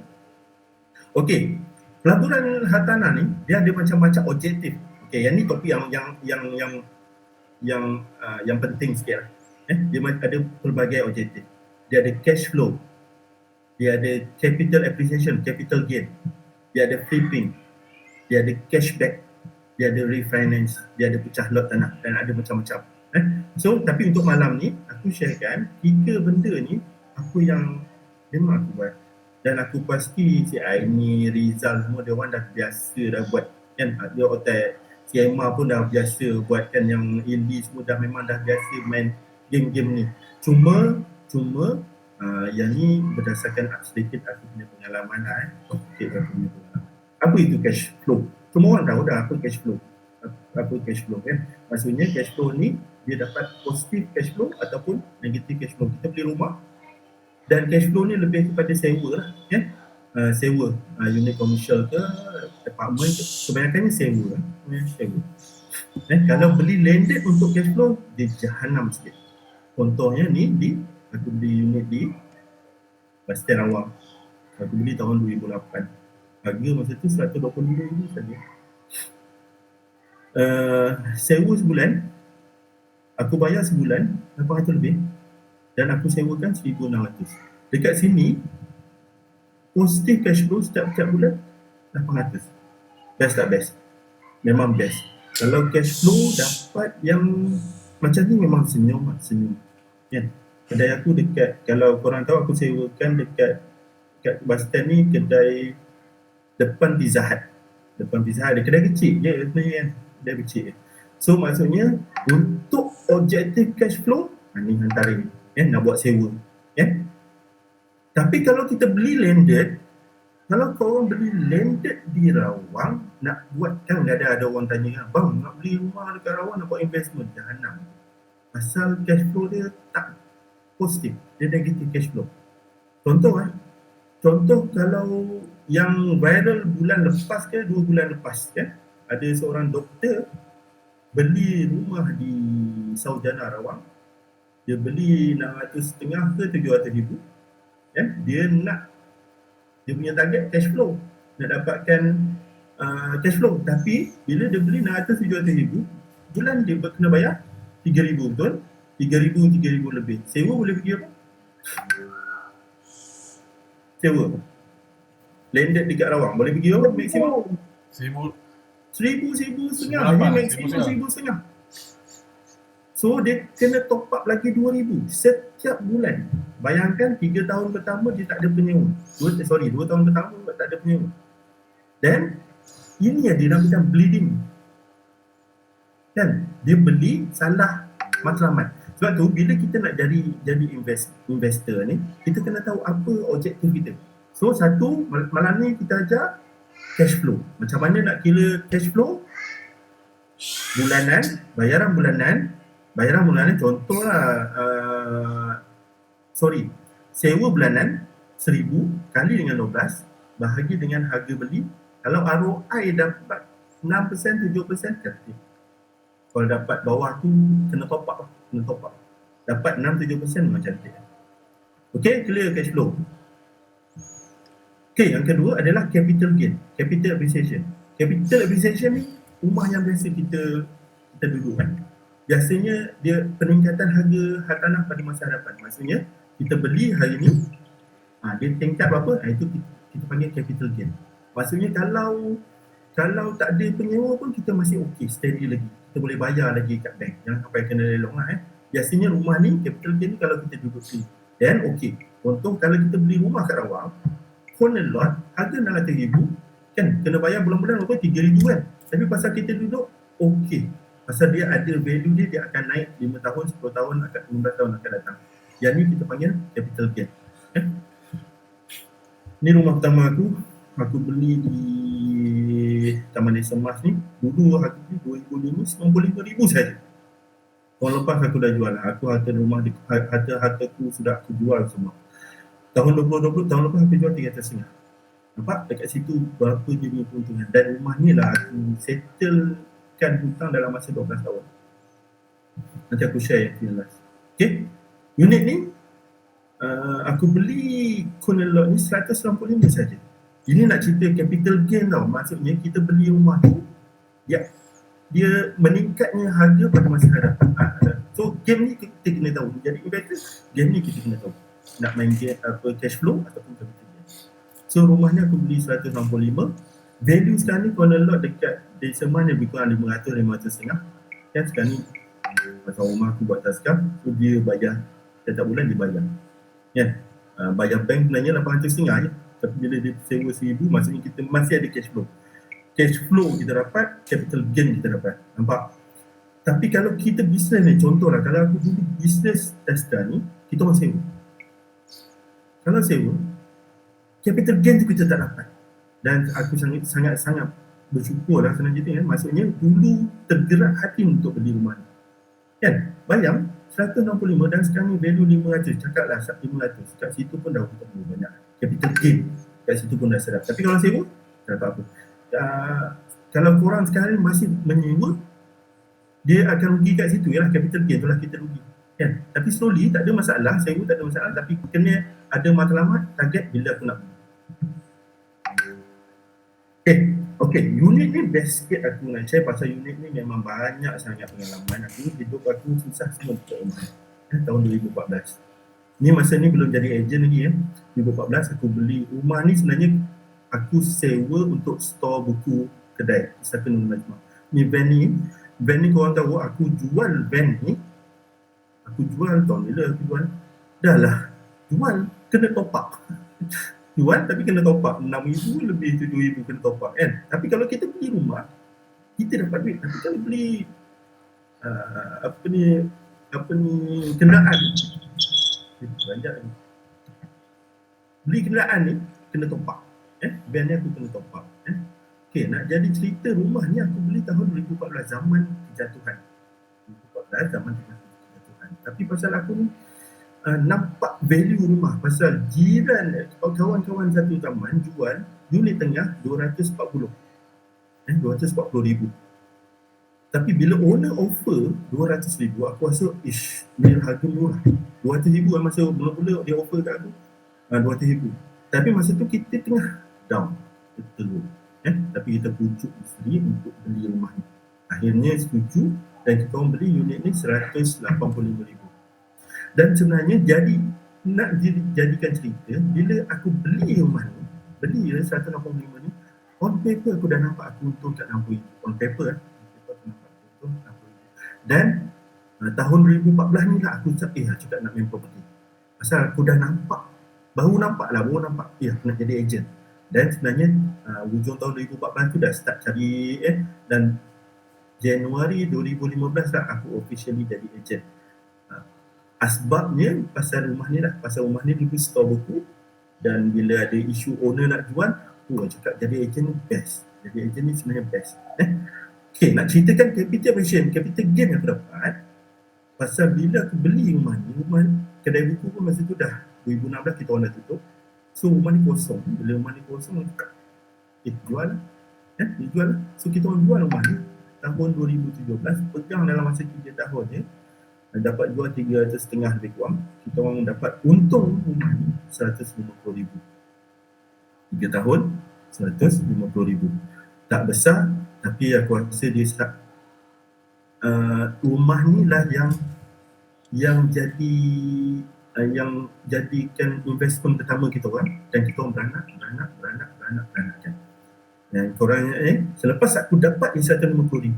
Okey, pelaburan hartanah ni dia ada macam-macam objektif. Okey, yang ni topik yang penting sikit lah. Dia ada pelbagai objektif. Dia ada cash flow, dia ada capital appreciation, capital gain, dia ada flipping, dia ada cashback, dia ada refinance, dia ada pecah lot tanah dan ada macam-macam. So tapi untuk malam ni aku sharekan 3 benda ni apa yang memang aku buat dan aku pasti si Aini, Rizal semua dia orang dah biasa dah buat kan. Dia hotel si Emma pun dah biasa buat kan, yang Indi semua dah memang dah biasa main game-game ni. Cuma yang ni berdasarkan sedikit aku punya pengalaman lah. Sedikit aku punya pengalaman. Apa itu cash flow? Semua orang tahu dah apa cash flow. Apa cash flow kan? Maksudnya cash flow ni dia dapat positif cash flow ataupun negatif cash flow. Kita beli rumah dan cash flow ni lebih kepada sewa lah kan. Sewa unit komersial ke apartment ke, kebanyakannya sewa lah. Kalau beli landed untuk cash flow dia jahanam sikit. Contohnya ni aku beli unit di Bas stand awam. Aku beli tahun 2008. Harga masa tu 125,000 saja. Sewa sebulan, aku bayar sebulan 800 lebih dan aku sewakan 1,600. Dekat sini positif cash flow setiap bulan 800. Best tak best? Memang best. Kalau cash flow dapat yang macam ni memang senyum. Kan? Kedai aku dekat, kalau korang tahu aku sewakan dekat bus stand ni, kedai depan Pizza Hut. Depan Pizza Hut, dia kedai kecil je sebenarnya kan. Kedai kecil je. So maksudnya untuk objektif cash flow, ni antara ni. Nak buat sewa. Tapi kalau kita beli landed, kalau korang beli landed di Rawang, nak buat kan ada orang tanya, bang nak beli rumah dekat Rawang nak buat investment, jahanam. Pasal cash flow dia tak positif, dia negatif cash flow. Contoh kalau yang viral bulan lepas ke 2 bulan lepas kan, ada seorang doktor beli rumah di Saujana Rawang, dia beli 650,000 ke 700,000 kan, dia punya target cash flow, nak dapatkan cash flow. Tapi bila dia beli 600-700,000, bulan dia kena bayar 3,000, betul? 3,000 lebih. Sewa boleh pergi apa? Sewa landed dekat Rawang boleh pergi apa maksimum? 1,000 maksimum 1,000. So dia kena top up lagi 2,000 setiap bulan. Bayangkan 3 tahun pertama dia tak ada penyewa. 2 tahun pertama tak ada penyewa. Dan ini yang dinamakan bleeding. Kan? Dia beli salah matlamat. Sebab tu bila kita nak jadi investor ni, kita kena tahu apa objektif kita. So satu, malam ni kita ajar cash flow. Macam mana nak kira cash flow? Bulanan, bayaran bulanan contohlah sewa bulanan 1,000 kali dengan 12 bahagi dengan harga beli. Kalau ROI dapat 6%, 7% cantik. Kalau dapat bawah tu kena top up. Dapat 6-7% memang cantik. Okay, clear cash flow. Okay, yang kedua adalah capital gain, capital appreciation. Capital appreciation ni rumah yang biasa kita duduk kan. Biasanya dia peningkatan harga hartanah pada masa hadapan. Maksudnya kita beli hari ni, dia tingkat berapa? Itu kita panggil capital gain. Maksudnya kalau tak ada penyewa pun kita masih okey, steady lagi. Kita boleh bayar lagi kat bank. Jangan sampai kena lelong lah. Biasanya rumah ni, capital gain ni kalau kita duduk sini. Dan okey. Contoh kalau kita beli rumah kat Rawang, corner lot, harga 600,000, kan kena bayar bulan-bulan berapa? 3,000 kan. Tapi pasal kita duduk, okey. Pasal dia ada value dia akan naik 5 tahun, 10 tahun, 15 tahun akan datang. Yang ni kita panggil capital gain. Ni rumah pertama aku beli di Taman Desa Mas ni. Dulu harga ni 2005, 95,000 saja. Tahun lepas aku dah jual. Harta rumah, harta-hartaku sudah aku jual semua. Tahun 2020, tahun lepas aku jual 300,000. Nampak dekat situ berapa jenis keuntungan. Dan rumah ni lah aku settlekan hutang dalam masa 12 tahun. Nanti aku share yang jelas. Okay, unit ni aku beli corner lot ni 195 saja. Ini nak cerita capital gain tau. Maksudnya kita beli rumah tu, dia meningkatnya harga pada masa hadapan. So game ni kita kena tahu. Jadi investor, game ni kita kena tahu. Nak main game cash flow ataupun capital gain. So rumah ni aku beli 165. Value sekarang ni corner lot dekat Desa Mas lebih kurang 500-500 kan. Sekarang ni pasal rumah aku buat taskah, so dia bayar setiap bulan dia bayar kan. Bayar bank sebenarnya 800 je. Tapi bila dia sewa 1,000, maksudnya kita masih ada cash flow. Cash flow kita dapat, capital gain kita dapat. Nampak? Tapi kalau kita bisnes ni, contohlah kalau aku dulu bisnes taskah ni, kita orang sewa. Kalau sewa, capital gain tu kita tak dapat. Dan aku sangat bersyukur lah selanjutnya kan. Maksudnya dulu tergerak hati untuk beli rumah ni. Kan? Bayang 165 dan sekarang ni value 500. Cakaplah 500. Kat situ pun dah banyak. Capital gain kat situ pun dah sedap. Tapi kalau sewa, tak apa-apa. Kalau korang sekarang masih menyewa, dia akan rugi kat situ. Yalah capital gain tu lah kita rugi. Kan? Tapi slowly tak ada masalah, sewa tak ada masalah, tapi kena ada matlamat target bila aku nak beli. Okay, unit ni best sikit aku nak share pasal unit ni memang banyak sangat pengalaman aku. Hidup aku susah semua untuk rumah. Tahun 2014. Ni masa ni belum jadi ejen lagi 2014 aku beli rumah ni, sebenarnya aku sewa untuk store buku kedai Istana Najmah. Ni van ni korang tahu aku jual van ni. Aku jual tahun bila aku jual? Dah lah, jual kena top up. Jual tapi kena top up 6,000 lebih 7,000 kena top up kan. Tapi kalau kita beli rumah, kita dapat duit. Tapi kalau beli kenderaan, banyak ni. Beli kenderaan ni kena top up. Van ni aku kena top up. Okay, nak jadi cerita, rumah ni aku beli tahun 2014, zaman kejatuhan. 2014 zaman kejatuhan. Tapi pasal aku ni nampak value rumah, pasal jiran kawan-kawan satu taman jual unit tengah 240. 240,000. Tapi bila owner offer 200,000, aku rasa ni harga murah. 200,000 masa mula-mula dia offer kat aku 200,000. Tapi masa tu kita tengah down, telur. Tapi kita pujuk isteri untuk beli rumah ni. Akhirnya setuju dan kita orang beli unit ni 185,000. Dan sebenarnya jadikan cerita, bila aku beli rumah ni, beli 185 ni, on paper aku dah nampak aku untung kat 60,000. On paper aku nampak aku untung 60,000. Dan tahun 2014 ni lah aku cakap nak main property. Pasal aku dah nampak, baru nampak aku nak jadi ejen. Dan sebenarnya hujung tahun 2014 tu dah start cari dan Januari 2015 lah aku officially jadi ejen. Asbabnya pasal rumah ni lah, pasal rumah ni dulu store buku, dan bila ada isu owner nak jual, aku cakap jadi ejen ni best. Jadi ejen ni sebenarnya best. Okay, nak ceritakan capital gain aku dapat pasal bila aku beli rumah ni, kedai buku pun masa tu dah 2016 kita orang dah tutup. So rumah ni kosong. Bila rumah ni kosong, aku cakap jual lah. So kita orang jual rumah ni tahun 2017, pegang dalam masa 3 tahun je, dapat jual 300,500 lebih kurang. Kita orang dapat untung rumah ni 150,000. 3 tahun 150,000. Tak besar, tapi aku rasa dia rumah ni lah yang jadikan investment pertama kita orang, dan kita orang beranak kan. Dan korang selepas aku dapat 150,000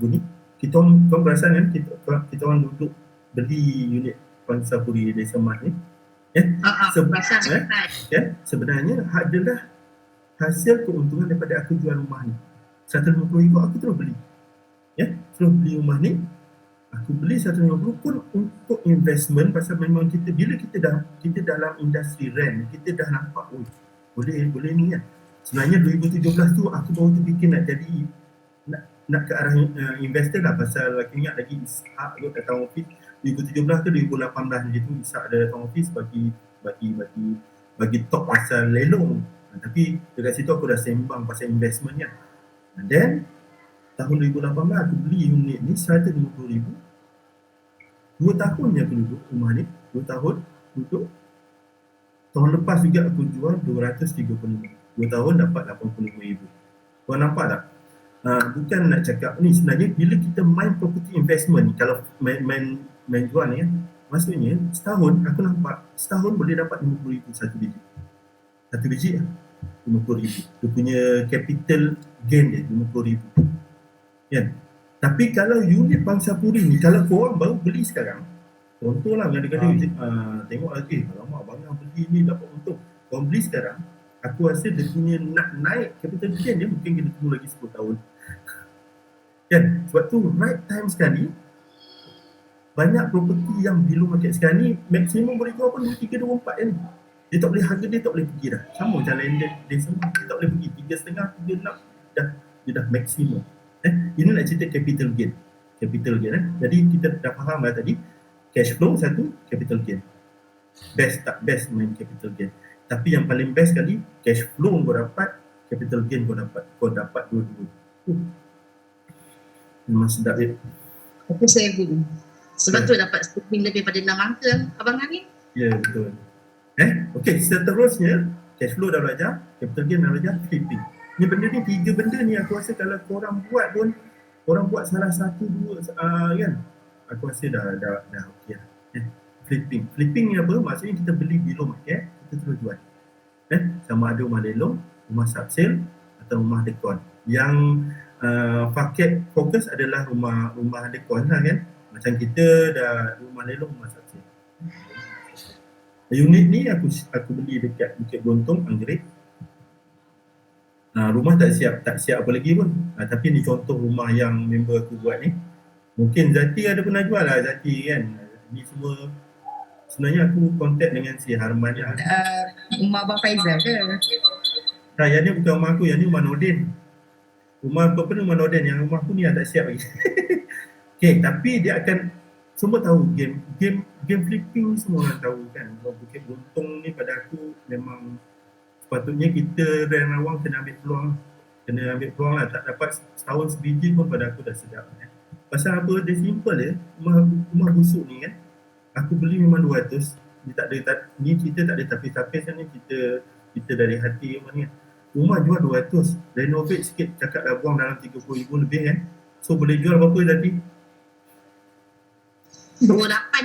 ni, kita orang perasan kan, kita orang duduk beli unit Pangsapuri Desa Mat ni. Sebenarnya adalah hasil keuntungan daripada aku jual rumah ni. 150,000 aku terus beli. Terus beli rumah ni. Aku beli 150 pun untuk investment, pasal memang bila kita dalam industri rent, kita dah nampak boleh ni kan. Sebenarnya 2017 tu aku baru terfikir nak ke arah investor lah, pasal aku ingat lagi Ishak tu datang office 2017 ke 2018 macam tu. Ishak ada datang office bagi talk pasal lelong. Tapi dekat situ aku dah sembang pasal investment kan. Dan tahun 2018 aku beli unit ni 150,000. 2 tahun je aku duduk rumah ni. 2 tahun duduk. Tahun lepas juga aku jual 235. 2 tahun dapat 85,000. Kau nampak tak? Bukan nak cakap ni, sebenarnya bila kita main property investment ni, kalau main jual ni maksudnya setahun aku nampak setahun boleh dapat 50,000 satu biji lah. 50,000. Dia punya capital gain dia 50,000. Kan? Tapi kalau unit Pangsapuri ni, kalau korang baru beli sekarang, contohlah kadang-kadang tengok lagi, alamak abang beli ni dapat untung. Korang beli sekarang, aku rasa dia punya nak naik capital gain dia mungkin kena tunggu lagi 10 tahun. Kan? Sebab tu right time sekali, banyak property yang below market sekarang ni, maksimum boleh jual pun 23, 24 kan. Dia tak boleh, harga dia tak boleh pergi dah. Sama macam landed dia semua, dia tak boleh pergi 3,5, 3,6 dia dah maksimum. Ini nak cerita capital gain. Jadi kita dah faham lah tadi, cash flow satu, capital gain. Best tak best main capital gain. Tapi yang paling best sekali, cash flow kau dapat, capital gain kau dapat dua-dua. Memang sedap ya. Tapi saving. Sebab tu dapat sleeping lebih pada 6 angka abangan ni. Ya, betul. Okey, seterusnya cash flow dah belajar, capital gain dah belajar, flipping. Ni benda ni, 3 benda ni aku rasa kalau korang buat pun, korang buat salah satu dua kan, aku rasa dah okey lah. Flipping ni apa? Maksudnya kita beli below market, kita terus jual. Sama ada rumah lelong, rumah subsale atau rumah dekon. Yang paket fokus adalah rumah dekon lah kan. Macam kita dah rumah lelong, rumah subsale. Unit ni aku beli dekat Bukit Gontong, Anggerik. Rumah tak siap apa lagi pun. Tapi ni contoh rumah yang member aku buat ni. Mungkin Zati ada pernah jual lah, Zati kan. Ni semua sebenarnya aku contact dengan si Harman ni. Rumah Abang Faizal ke? Tak, yang ni bukan rumah aku, yang ni rumah Nordin. Rumah apa rumah Nordin, yang rumah aku ni tak siap lagi. Okay, tapi dia akan semua tahu game flipping semua orang tahu kan. Bukit Gontong ni pada aku memang sepatutnya kita rent awang kena ambil peluang lah. Tak dapat setahun sebiji pun pada aku dah sedap kan. Pasal apa, dia simple je. Rumah busuk ni kan, aku beli memang 200. Ni kita tak ada tapis-tapis kan, ni kita dari hati rumah ni kan. Rumah jual 200, renovate sikit, cakap dah buang dalam 30,000 lebih kan. So boleh jual berapa tadi? 28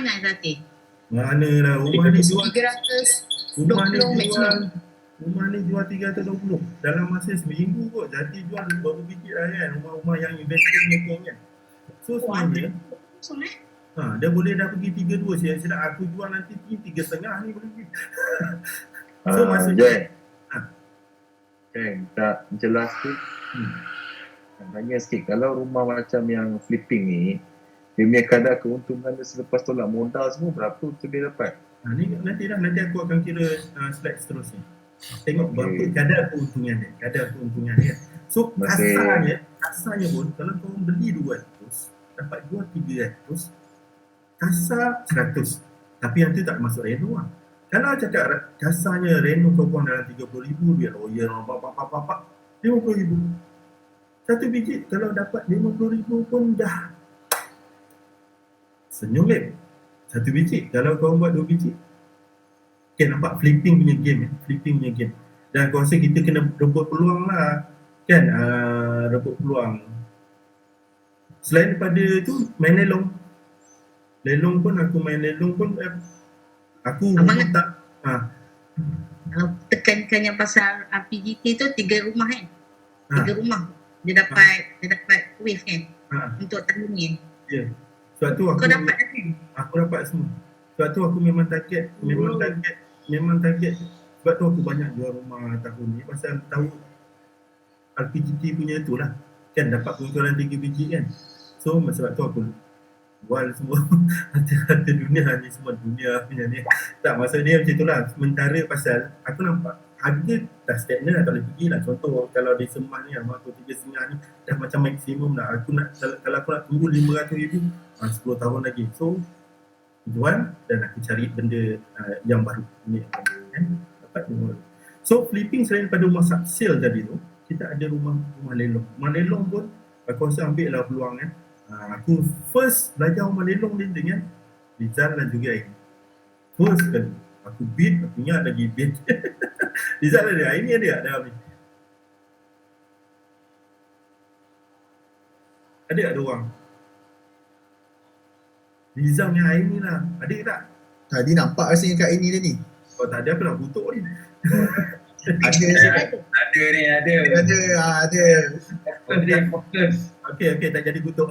lah Zati. Mana lah, rumah ni jual 320 Rumah ni jual 320 dalam masa seminggu kot. Jadi jual baru biji lah kan, rumah-rumah yang investor ni kan. So sebenarnya dia boleh dah pergi 32. Silap aku jual nanti 3.5 ni boleh pergi. So maksudnya tak jelas tu. Tanya sikit, kalau rumah macam yang flipping ni, dia punya kadar keuntungan dia selepas tolak modal semua berapa tu dia dapat? Ni nanti aku akan kira slide seterusnya. Tengok berapa kadar keuntungan dia. So kasarnya pun kalau kau beli 200 dapat jual 300, kasar 100. Tapi yang tu tak masuk reno lah. Kalau cakap kasarnya reno kau buang dalam 30,000, biar lawyer bapak 50,000. Satu biji kalau dapat 50,000 pun dah senyum lep. Satu biji, kalau kau buat 2 biji. Okay, nampak flipping punya game. Dan aku rasa kita kena rebut peluang lah kan, rebut peluang. Selain daripada tu, main lelong pun aku main lelong pun aku tak tekankan yang pasal PGT tu 3 rumah kan. 3 rumah dia dapat wave kan untuk tahun ni. Ya. Sebab tu aku dapat kan? Aku dapat semua. Sebab tu aku memang target. Sebab tu aku banyak jual rumah tahun ni, pasal tahu RPGT punya tu lah kan, dapat keuntungan 3 biji kan. So sebab tu aku jual semua harta dunia ni, semua dunia punya ni. Tak, maksudnya macam tu lah. Sementara pasal aku nampak harga dah stagnan, tak boleh pergi lah. Contoh kalau di Semah ni, rumah aku 3.5 ni dah macam maksimum lah. Kalau aku nak tunggu 500,000 10 tahun lagi. So jual dan aku cari benda yang baru ni kan, dapat jual. So flipping selain pada rumah subsale tadi tu, kita ada rumah lelong. Rumah lelong pun aku rasa ambil lah peluang kan. Aku first belajar rumah lelong ni dengan Rizal dan juga Aini. First kali aku bid, aku ingat lagi bid. Rizal ada, Aini ada dalam ni. Ada tak orang? Rizal dengan Aini lah. Ada tak? Tadi nampak rasanya kat ini dia ni. Oh tak ada, aku nak kutuk ni. Ada. Okey, tak jadi kutuk.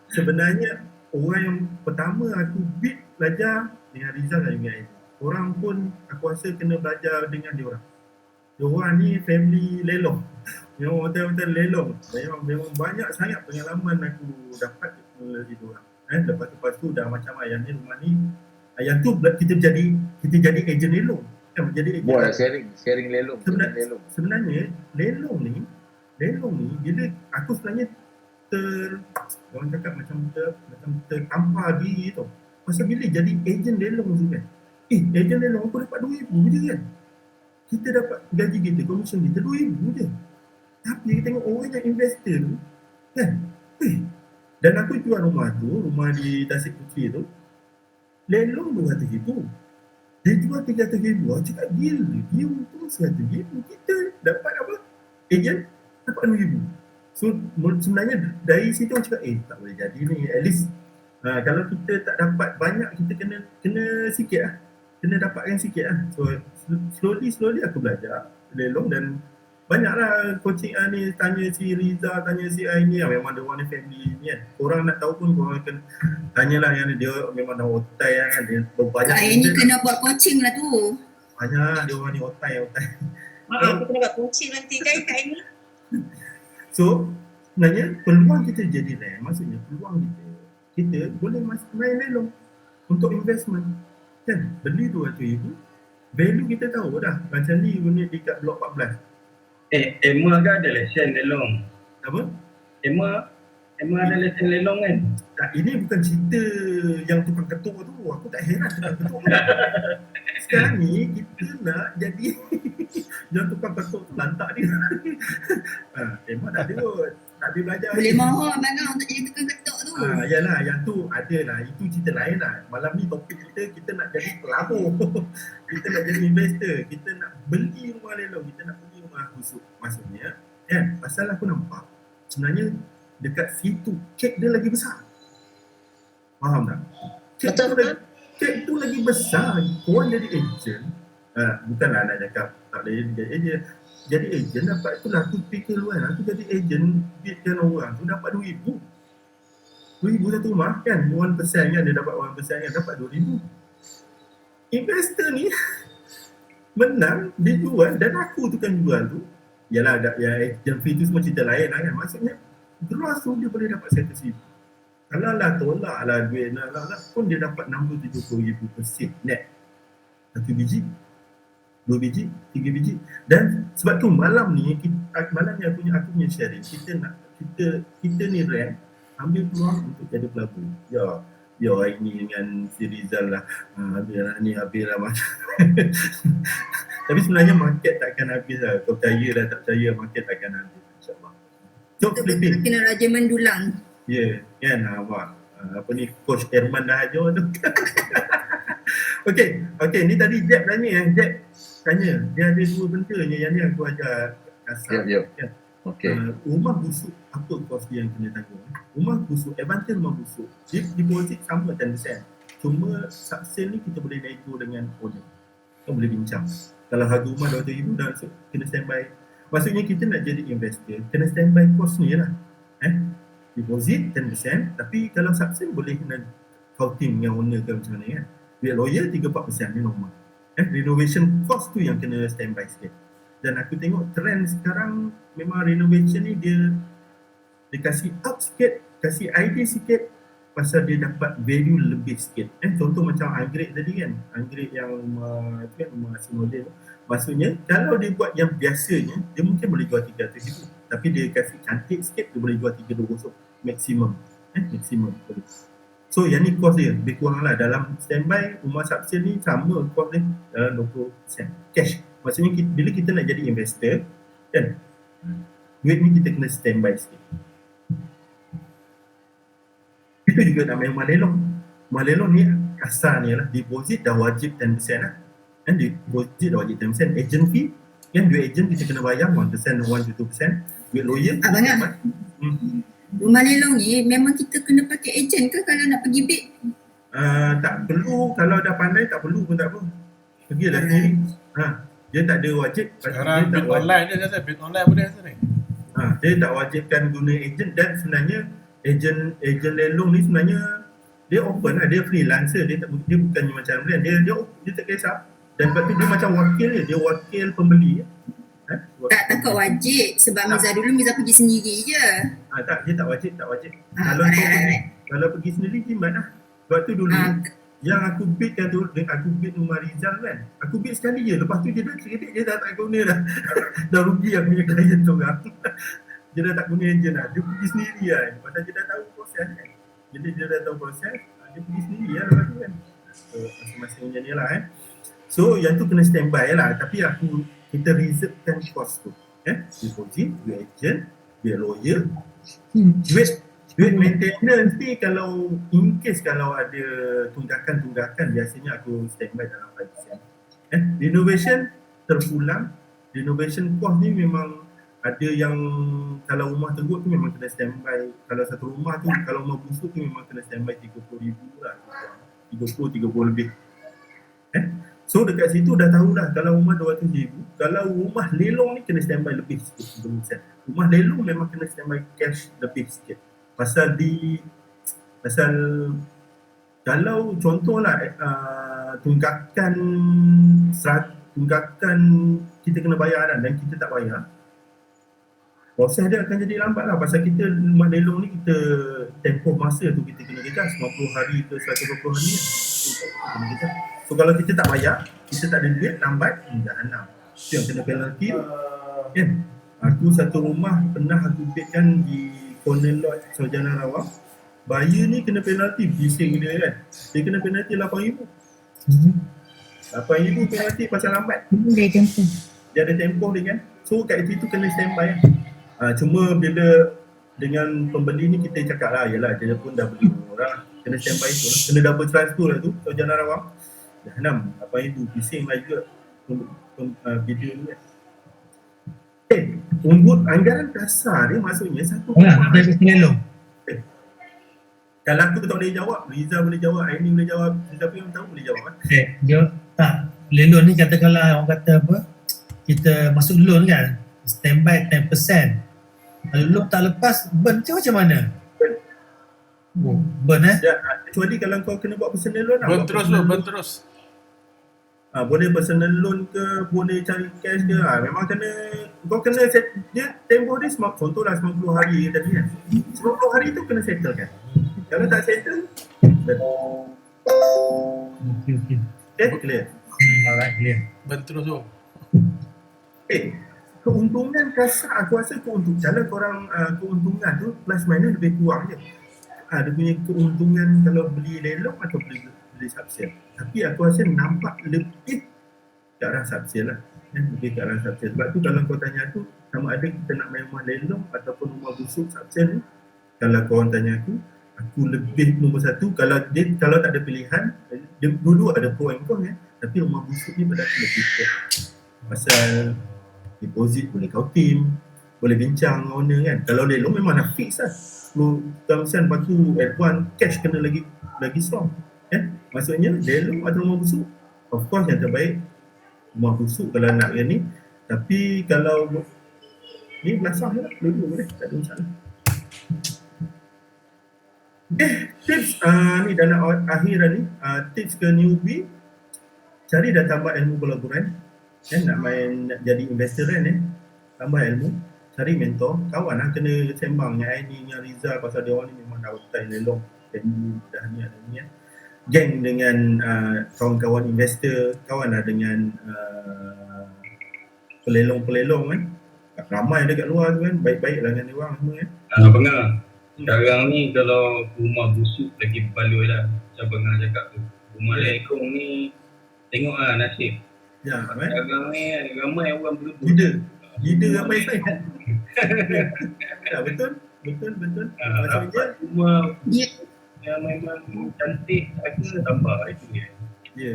Sebenarnya orang yang pertama aku bid belajar dengan Rizal dan juga Aini. Orang pun aku rasa kena belajar dengan dia orang. Diorang ni family lelong. Memang betul-betul lelong. Memang banyak sangat pengalaman aku dapat melalui diorang. Lepas tu dah macam yang ni rumah ni. Yang tu kita jadi ejen lelong. Kan menjadi ejen. Buat sharing lelong. Sebenarnya lelong ni bila aku sebenarnya orang cakap macam tertampar diri tau. Pasal bila jadi ejen lelong tu kan. Ejen lelong aku dapat 2,000 je kan. Kita dapat gaji kita, komisen kita 2,000 je. Tapi kita tengok orang yang investor tu kan, Dan aku jual rumah tu, rumah di Tasik Puteri tu, lelong 200,000. Dia jual 300,000. Aku cakap gila, dia untung 100,000. Kita dapat apa? Ejen dapat 2,000. So sebenarnya dari situ aku cakap tak boleh jadi ni. At least kalau kita tak dapat banyak, kita kena sikit lah. Kena dapatkan sikit lah. So slowly aku belajar lelong dan banyaklah coaching ni, tanya si Riza, tanya si Aini yang memang dia orang ni family ni kan. Korang nak tahu pun korang akan tanyalah yang dia memang dah otai kan. Dia berbanyak Ini kena buat coaching lah tu. banyak dia orang ni otai. Aku kena buat coaching nanti kan Kak Aini. So sebenarnya peluang kita jadi RAM, maksudnya peluang kita boleh main lelong untuk investment kan. Beli 200,000, value kita tahu dah. Macam ni guna dekat blok 14. Emma kan ada lesen lelong. Apa? Emma ada lesen lelong kan? Tak, ini bukan cerita yang tukang ketuk tu. Aku tak heran tukang ketuk tu. Sekarang ni kita nak jadi yang tukang ketuk tu lantak dia. Emma tak ada kot. Tak ada belajar. Boleh mohon mana untuk jadi tukang ketuk tu. Yalah, yang tu ada lah. Itu cerita lain lah. Malam ni topik kita nak jadi pelabur. Kita nak jadi investor. Kita nak beli rumah lelong. Kita nak beli rumah busuk. Maksudnya, kan, pasal aku nampak sebenarnya dekat situ kek dia lagi besar. Faham tak? Kek tu lagi besar. Korang jadi ejen. Bukanlah nak cakap tak boleh jadi ejen. Jadi ejen dapat tu lah, aku fikir luar. Aku jadi ejen bidkan orang tu dapat 2,000. 2,000 satu rumah kan. 1% kan, dia dapat 1% kan, dapat 2,000. Investor ni menang, dia jual dan aku tu kan jual tu. Yalah, yang fee tu semua cerita lain lah kan. Maksudnya gross tu dia boleh dapat 100,000. Kalau lah tolak lah duit nak pun dia dapat 60-70,000 per seat net. 1 biji, 2 biji, 3 biji. Dan sebab tu malam ni malam ni aku punya sharing, kita ni RAM ambil peluang untuk jadi pelabur. Ya ini dengan si Rizal lah, habis lah macam. Tapi sebenarnya market takkan habis lah. Kau percaya lah tak percaya, market takkan habis, insyaAllah. Job flipping. Kena raja mendulang. Ya, kan awak. Apa ni, Coach Herman dah ajar tu. Okay, ni tadi Jeb tanya. Jeb tanya, dia ada 2 benda yang ni aku ajar kasar. Yep. Okay. Rumah busuk, apa kos dia yang kena tanggung? Rumah busuk, advantage rumah busuk, dia deposit sama 10%. Cuma subsale ni kita boleh nego dengan owner. Kita boleh bincang. Kalau harga rumah 200,000 dah kena standby. Maksudnya kita nak jadi investor, kena standby cost ni lah. Deposit 10%, tapi kalau subsale boleh kena counting dengan owner ke macam mana kan. Duit lawyer 3-4% ni normal. Renovation cost tu yang kena standby sikit. Dan aku tengok trend sekarang memang renovation ni dia kasih up sikit, kasih idea sikit pasal dia dapat value lebih sikit. Contoh macam Anggrek tadi kan, Anggrek yang rumah Sinodel. Maksudnya kalau dia buat yang biasanya, dia mungkin boleh jual 300,000. Tapi dia kasih cantik sikit, dia boleh jual 320 maksimum. Maksimum boleh. So yang ni cost dia lebih kurang lah. Dalam standby rumah subsale ni sama cost dia dalam 20% cash. Maksudnya bila kita nak jadi investor kan, duit ni kita kena standby sikit. Itu juga nak main rumah lelong. Rumah lelong ni kasar ni lah, deposit dah wajib 10% lah. Kan deposit dah wajib 10%. Agent fee kan, duit agent kita kena bayar 1%, 1-2%. Duit lawyer Abang kan? Rumah lelong ni memang kita kena pakai ejen ke kalau nak pergi bid? Tak perlu. Kalau dah pandai tak perlu pun tak apa. Pergilah sendiri. Dia tak ada wajib. Sekarang bid online je rasa, bid online boleh rasa ni. Dia tak wajibkan guna ejen. Dan sebenarnya ejen lelong ni sebenarnya dia open lah, dia freelancer, dia bukan macam brand, dia tak kisah. Dan lepas tu dia macam wakil dia wakil pembeli. Tak takut wajib sebab Miza pergi sendiri je. Tak, dia tak wajib. Right. Kalau pergi sendiri jimat lah. Sebab tu dulu yang aku bid kan tu, aku bid rumah Rizal kan, aku bid sekali je, lepas tu dia dah kredit, dia dah tak guna dah. Dah rugi aku punya klien tu orang. Dia dah tak guna ejen lah, dia pergi sendiri lah. Pasal dia dah tahu proses kan. Jadi dia dah tahu proses, dia pergi sendiri lah lepas tu kan. So masing-masing macam ni lah So yang tu kena standby lah. Tapi kita reservekan cost tu. Deposit, duit ejen, duit lawyer, duit Duit maintenance ni kalau in case kalau ada tunggakan-tunggakan biasanya aku standby dalam 5%. Renovation terpulang, renovation cost ni memang ada yang kalau rumah teruk tu memang kena standby. Kalau satu rumah tu, kalau rumah busuk tu memang kena standby 30,000 lah. 30 lebih. So dekat situ dah tahu dah kalau rumah 200,000, kalau rumah lelong ni kena standby lebih sikit 30%. Rumah lelong memang kena standby cash lebih sikit. Pasal kalau contohlah tunggakan kita kena bayar dan kita tak bayar, proses dia akan jadi lambat lah. Pasal kita rumah lelong ni kita tempoh masa tu kita kena kejar 90 hari ke 120 hari kan. Kita kena kejar. So kalau kita tak bayar, kita tak ada duit, lambat, jahanam. Itu yang kena penalty tu kan. Aku satu rumah pernah aku bidkan di corner lot Sarjana Rawang. Buyer ni kena penalty, bising dia kan. Dia kena penalty 8,000. 8,000 penalty pasal lambat. Dia tempoh. Dia ada tempoh dia kan. So kat situ kena standby kan. Cuma bila dengan pembeli ni kita cakap lah, yelah dia pun dah beli orang, kena standby tu lah. Kena double transfer lah tu, Sarjana Rawang. Jahanam, 8,000, bising lah juga video ni kan. Untuk anggaran dasar dia maksudnya satu Apa yang lelong? kalau aku tak boleh jawab, Riza boleh jawab, Aini boleh jawab, siapa yang tahu boleh jawab kan? Dia tak. Lelong ni katakanlah orang kata apa, kita masuk loan kan, standby 10%. Kalau loan tak lepas, burn tu macam mana? Burn Kecuali kalau kau kena buat personal loan lah. Burn terus. Boleh personal loan ke, boleh cari cash ke, memang kau kena set, dia tempoh dia contohlah 90 hari tadi kan. 90 hari tu kena settle kan. Kalau tak settle, clear. Alright, clear. Burn terus tu. Keuntungan kasar, aku rasa kalau korang keuntungan tu plus minus lebih kurang je. Dia punya keuntungan kalau beli lelong atau beli subsale. Tapi aku rasa nampak lebih ke arah subsale lah. Lebih ke arah subsale. Sebab tu kalau kau tanya aku, sama ada kita nak main rumah lelong ataupun rumah busuk subsale ni, kalau korang tanya aku lebih nombor satu, kalau tak ada pilihan, dia dulu ada pro and con tapi rumah busuk ni pada aku lebih fair. Pasal deposit boleh kau tim, boleh bincang dengan owner kan. Kalau lelong memang nak fix lah. 10,000 lepas tu advance cash kena lagi strong kan. Maksudnya lelong atau rumah busuk, of course yang terbaik rumah busuk kalau nak yang ni. Tapi kalau ni belasah je lah, dulu boleh, tak ada masalah. Tips ni dah nak akhir dah ni. Tips ke newbie, cari dah tambah ilmu pelaburan kan, nak jadi investor kan tambah ilmu, cari mentor, kawan lah, kena sembang dengan Aini, dengan Rizal, pasal dia orang ni memang dah otai lelong, jadi dah ni ada ni geng dengan kawan-kawan investor, kawan lah dengan pelelong-pelelong kan, ramai dekat luar tu kan, baik-baik lah dengan dia orang semua kan. Bengar, sekarang ni kalau rumah busuk lagi berbaloi lah, macam Bengar cakap tu. Rumah lelong ni tengoklah nasib. Ya, sekarang ni ramai orang berebut. Leader ramai sangat. Ya, betul. Maksudnya rumah yang memang cantik, harga tambah itu dia.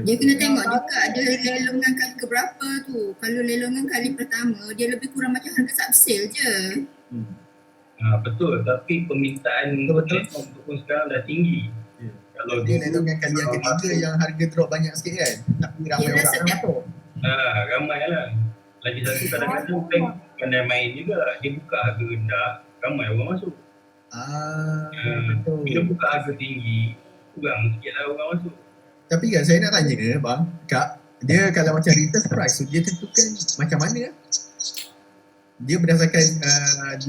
Dia kena tengok juga ada lelongan kali keberapa tu. Kalau lelongan kali pertama, dia lebih kurang macam harga subsale je. Betul, tapi permintaan betul pun sekarang dah tinggi. Kalau dia lelongan kali yang ketiga yang harga drop banyak sikit kan. Tapi ramai orang masuk. Ramai lah. Lagi satu kadang-kadang bank pandai main juga. Dia buka harga rendah, ramai orang masuk. Betul. Bila buka harga tinggi, kurang sikit lah orang masuk. Tapi kan saya nak tanya bang, Kak, dia kalau macam retail price tu, dia tentukan macam mana? Dia berdasarkan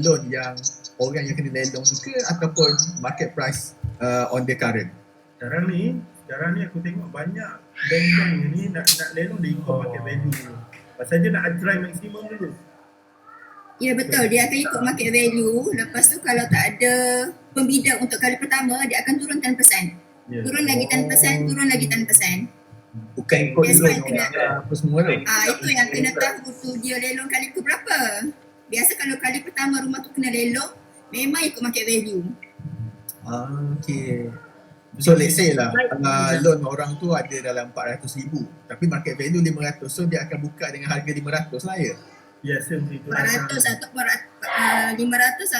loan yang orang yang kena lelong tu ke, ataupun market price on the current? Sekarang ni aku tengok banyak bank-bank ni nak lelong dia ikut market value dulu. Pasal dia nak try maksimum dulu. Ya betul, dia akan ikut market value. Lepas tu kalau tak ada pembida untuk kali pertama, dia akan turun 10%. Turun lagi 10%, turun lagi 10%. Bukan ikut Biasa loan kena, apa semua tu. itu yang kena tahu tu dia lelong kali ke berapa. Biasa kalau kali pertama rumah tu kena lelong, memang ikut market value. Okay. So let's say lah loan orang tu ada dalam 400,000 tapi market value 500, so dia akan buka dengan harga 500 lah ya? Yes, macam itu. 400 atau 500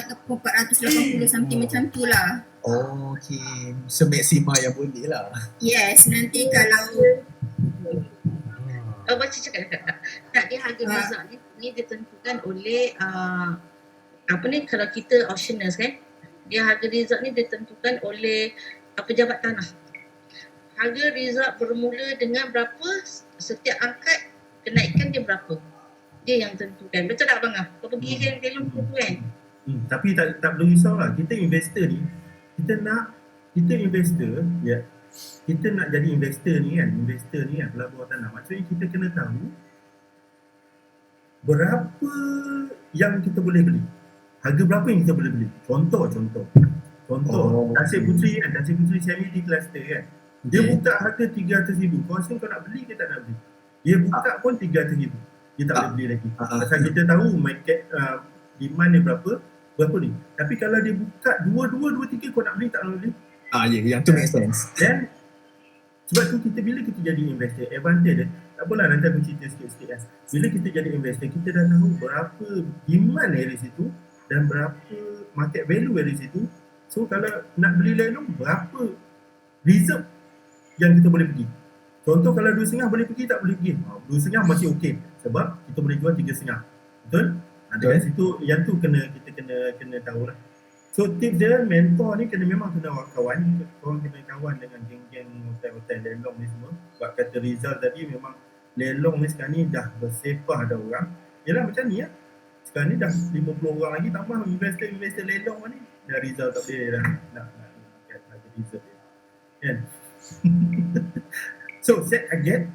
ataupun 480 something macam tu lah. Okay, semaksima yang boleh lah. Yes, nanti kalau Baca cakap tak, dia harga result ni ditentukan oleh apa ni, kalau kita auctioneers kan, dia harga result ni ditentukan oleh pejabat tanah. Harga result bermula dengan berapa, setiap angkat kenaikan dia berapa, dia yang tentukan. Betul tak Abang? Kau pergi kan telefon tu kan? Tapi tak perlu risau lah. Kita investor ni, kita investor, ya, kita nak jadi investor ni kan, pelabuhan tanah. Maksudnya kita kena tahu berapa yang kita boleh beli. Harga berapa yang kita boleh beli. Contoh, Tasik Puteri kan, Tasik Puteri CMD cluster kan. Dia buka harga 300,000. Kau rasa kau nak beli ke tak nak beli? Dia buka pun 300,000. Dia tak boleh beli lagi. Pasal kita tahu market demand dia berapa ni. Tapi kalau dia buka 2, 3 kau nak beli tak nak beli? Yang tu make sense. Dan sebab tu bila kita jadi investor, advantage dia, tak apalah nanti aku cerita sikit-sikit kan. Bila kita jadi investor, kita dah tahu berapa demand dari situ dan berapa market value dari situ. So kalau nak beli lelong, berapa reserve yang kita boleh pergi. Contoh kalau 2.5 boleh pergi tak boleh pergi. 2.5 masih okey sebab kita boleh jual 3.5. Betul? Dekat situ yang tu kita kena tahulah. So tips dia, mentor ni memang kena kawan. Korang kena kawan dengan geng-geng hotel-hotel lelong ni semua. Sebab kata Rizal tadi, memang lelong ni sekarang ni dah bersepah dah orang. Yelah macam ni lah. Sekarang ni dah 50 orang lagi tambah investor lelong ni. Dah Rizal tak boleh dah nak harga Rizal dia. Kan? So set target,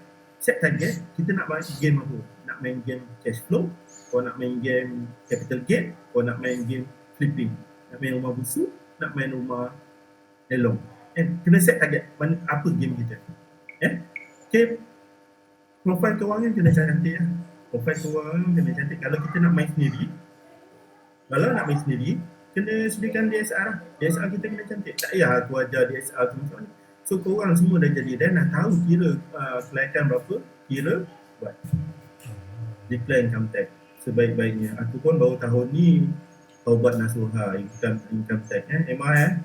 kita nak main game apa? Nak main game cash flow, kau nak main game capital gain, kau nak main game flipping, nak main rumah busuk, nak main rumah lelong. Kena set target apa game kita. Okay. Profil kewangan kena cantik lah. Profil kewangan kena cantik. Kalau kita nak main sendiri, kena sediakan DSR lah. DSR kita kena cantik. Tak payah aku ajar DSR tu macam mana. So korang semua dah jadi dan dah tahu kira kelayakan berapa, kira buat declare income tax sebaik-baiknya. Aku pun baru tahun ni taubat nasuha income tax MR.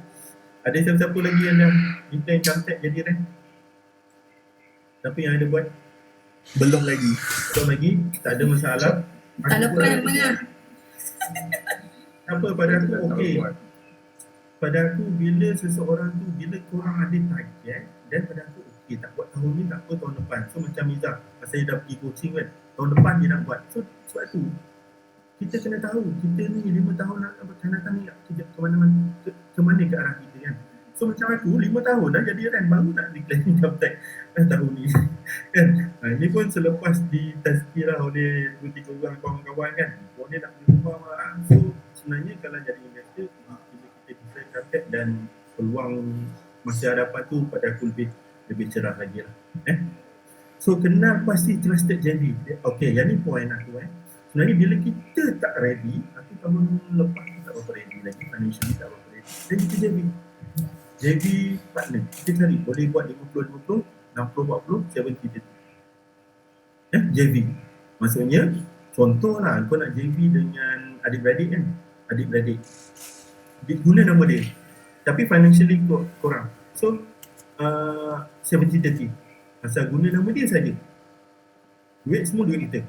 Ada siapa-siapa lagi yang dah declare income tax jadi rank? Tapi yang ada buat? Belum lagi, tak ada masalah. tak lepas mengang. Apa pada aku okey. Pada aku bila seseorang tu, bila korang ada target, dan pada aku okey, tak buat tahun ni tak apa, tahun depan. So macam Izzah, pasal dia dah pergi coaching kan, tahun depan dia nak buat. So sebab tu kita kena tahu kita ni 5 tahun akan datang ni ke mana ke arah kita kan. So macam aku 5 tahun dah jadi rent, baru nak declare income tax tahun ni kan. Ini pun selepas ditazkirah oleh 2-3 orang kawan-kawan kan, kau ni nak beli rumah. So sebenarnya kalau jadi investor, target dan peluang masa hadapan tu pada aku lebih cerah lagi lah. So kenal pasti trusted JV. Okay, yang ni point aku sebenarnya bila kita tak ready, aku tahun lepas tak berapa ready lagi, financially tak berapa ready, dan kita JV partner, kita cari boleh buat 50-50, 60-40, 70-30. JV maksudnya contoh lah, kau nak JV dengan adik-beradik kan, guna nama dia tapi financially korang, so 70-30. Pasal guna nama dia saja, duit semua duit kita,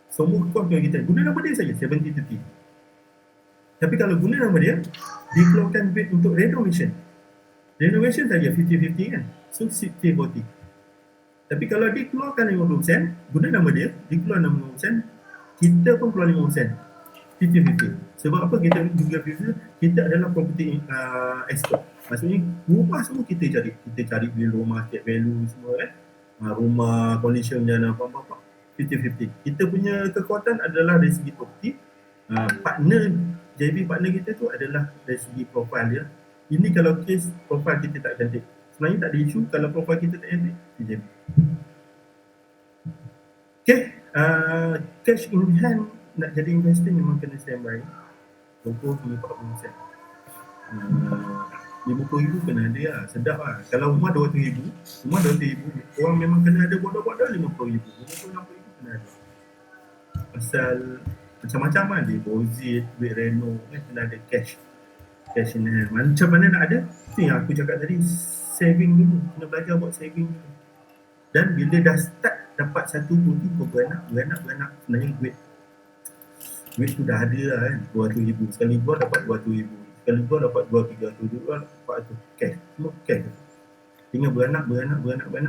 semua kos duit kita, guna nama dia saja 70-30. Tapi kalau guna nama dia, dikeluarkan duit untuk renovation saja 50-50 kan, so 60-40. Tapi kalau dia keluarkan 50%, guna nama dia, dikeluarkan 50%, kita pun keluar 5%, 50-50. Sebab apa kita juga kita adalah property expert. Maksudnya rumah semua kita cari below market value semua kan. Rumah, condition dan apa-apa 50-50. Kita punya kekuatan adalah dari segi property. Partner, JV partner kita tu adalah dari segi profile dia. Ini kalau case profile kita tak cantik, sebenarnya tak ada isu. Kalau profile kita tak cantik, JV. Okay, cash in hand nak jadi investor memang kena standby 20-40%. RM50 kena ada lah, sedap lah. Kalau rumah RM200,000, orang memang kena ada modal RM50,000, RM50,000 kena ada. Pasal macam-macam lah, deposit, duit reno, kena ada cash in hand. Macam mana nak ada? Itu yang aku cakap tadi, saving dulu, kena belajar buat saving dulu. Dan bila dah start dapat satu budi, kau beranak, sebenarnya duit tu dah ada lah kan, RM200,000, sekali gua dapat RM200,000, sekali gua dapat RM200,000, gua dapat tu cash, semua cash. Tinggal beranak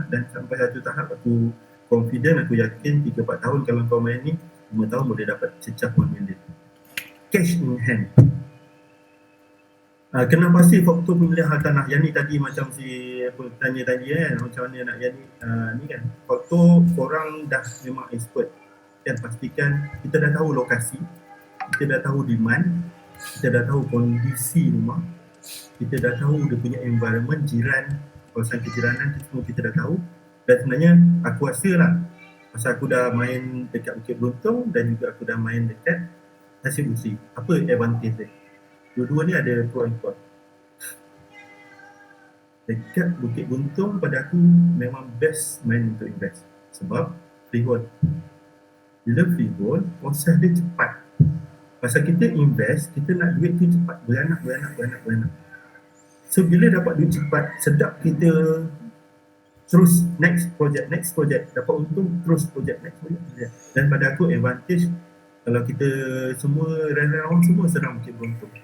dan sampai satu tahap aku confident, aku yakin 3-4 tahun kalau kau main ni, 5 tahun boleh dapat cecah $1 million. Cash in hand. Kena pasti faktor pemilihan tanah. Yang ni tadi macam si apa tanya tadi kan, macam mana nak jadi ni kan. Faktor korang dah memang expert. Kan pastikan kita dah tahu lokasi, kita dah tahu demand, kita dah tahu kondisi rumah, kita dah tahu dia punya environment, jiran, kawasan kejiranan, semua kita dah tahu. Dan sebenarnya aku rasa lah, pasal aku dah main dekat Bukit Beruntung dan juga aku dah main dekat Tasik Butri. Apa advantage dia? Dua-dua ni ada pro and con. Dekat Bukit Beruntung pada aku memang best main untuk invest. Sebab freehold. Bila freehold, proses dia cepat. Pasal kita invest, kita nak duit tu cepat. Beranak. So bila dapat duit cepat, sedap kita terus next project. Dapat untung, terus project. Dan pada aku advantage, kalau kita semua round semua serang Bukit Beruntung.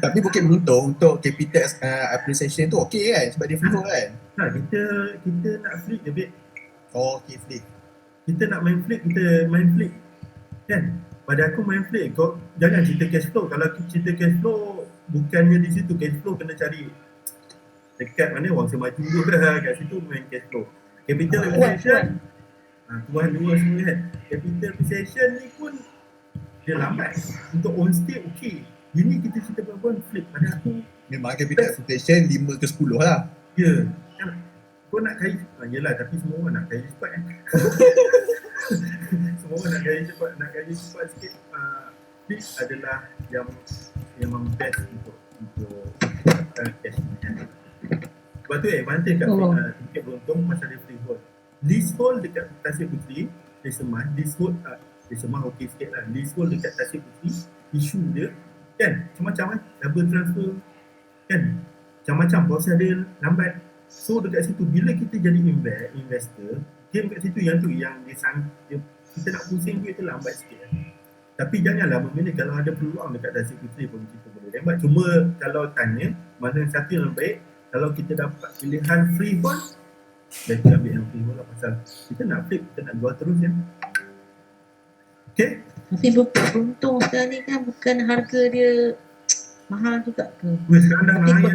Tapi Bukit Beruntung untuk capital appreciation tu okey kan, sebab dia freehold kan. Kita nak flip je babe. Okay, flip. Kita nak main flip, kita main flip kan. Pada aku main flip, kau jangan cerita cash flow. Kalau cerita cash flow, bukannya di situ cash flow kena cari dekat mana wang semaju tu dah, kat situ main cash flow. Capital appreciation tuan dua semua kan. Capital appreciation ni pun dia lambat. Untuk on stay okey. Ini kita cerita perempuan flip. Pada aku memang capital appreciation 5 ke 10 lah. Ya. Kau nak kaya yelah, tapi semua orang nak kaya cepat kan. Semua orang nak kaya cepat sikit. Flip adalah yang memang best untuk cash. Sebab tu advantage kat Bukit Beruntung pasal dia freehold. Leasehold dekat Tasik Puteri, Semah okey sikit lah. Leasehold dekat Tasik Puteri, isu dia kan macam-macam kan, double transfer kan, macam-macam proses dia lambat. So dekat situ bila kita jadi investor, game kat situ yang dia kita nak pusing duit tu lambat sikit kan. Tapi janganlah memilih, kalau ada peluang dekat Tasik Puteri pun kita boleh lambat. Cuma kalau tanya mana satu yang baik, kalau kita dapat pilihan freehold, dan kita ambil yang freehold lah, pasal kita nak flip, kita nak jual terus kan. Okay? Tapi beruntung sekarang ni kan bukan harga dia mahal juga ke? Sekarang dah naik.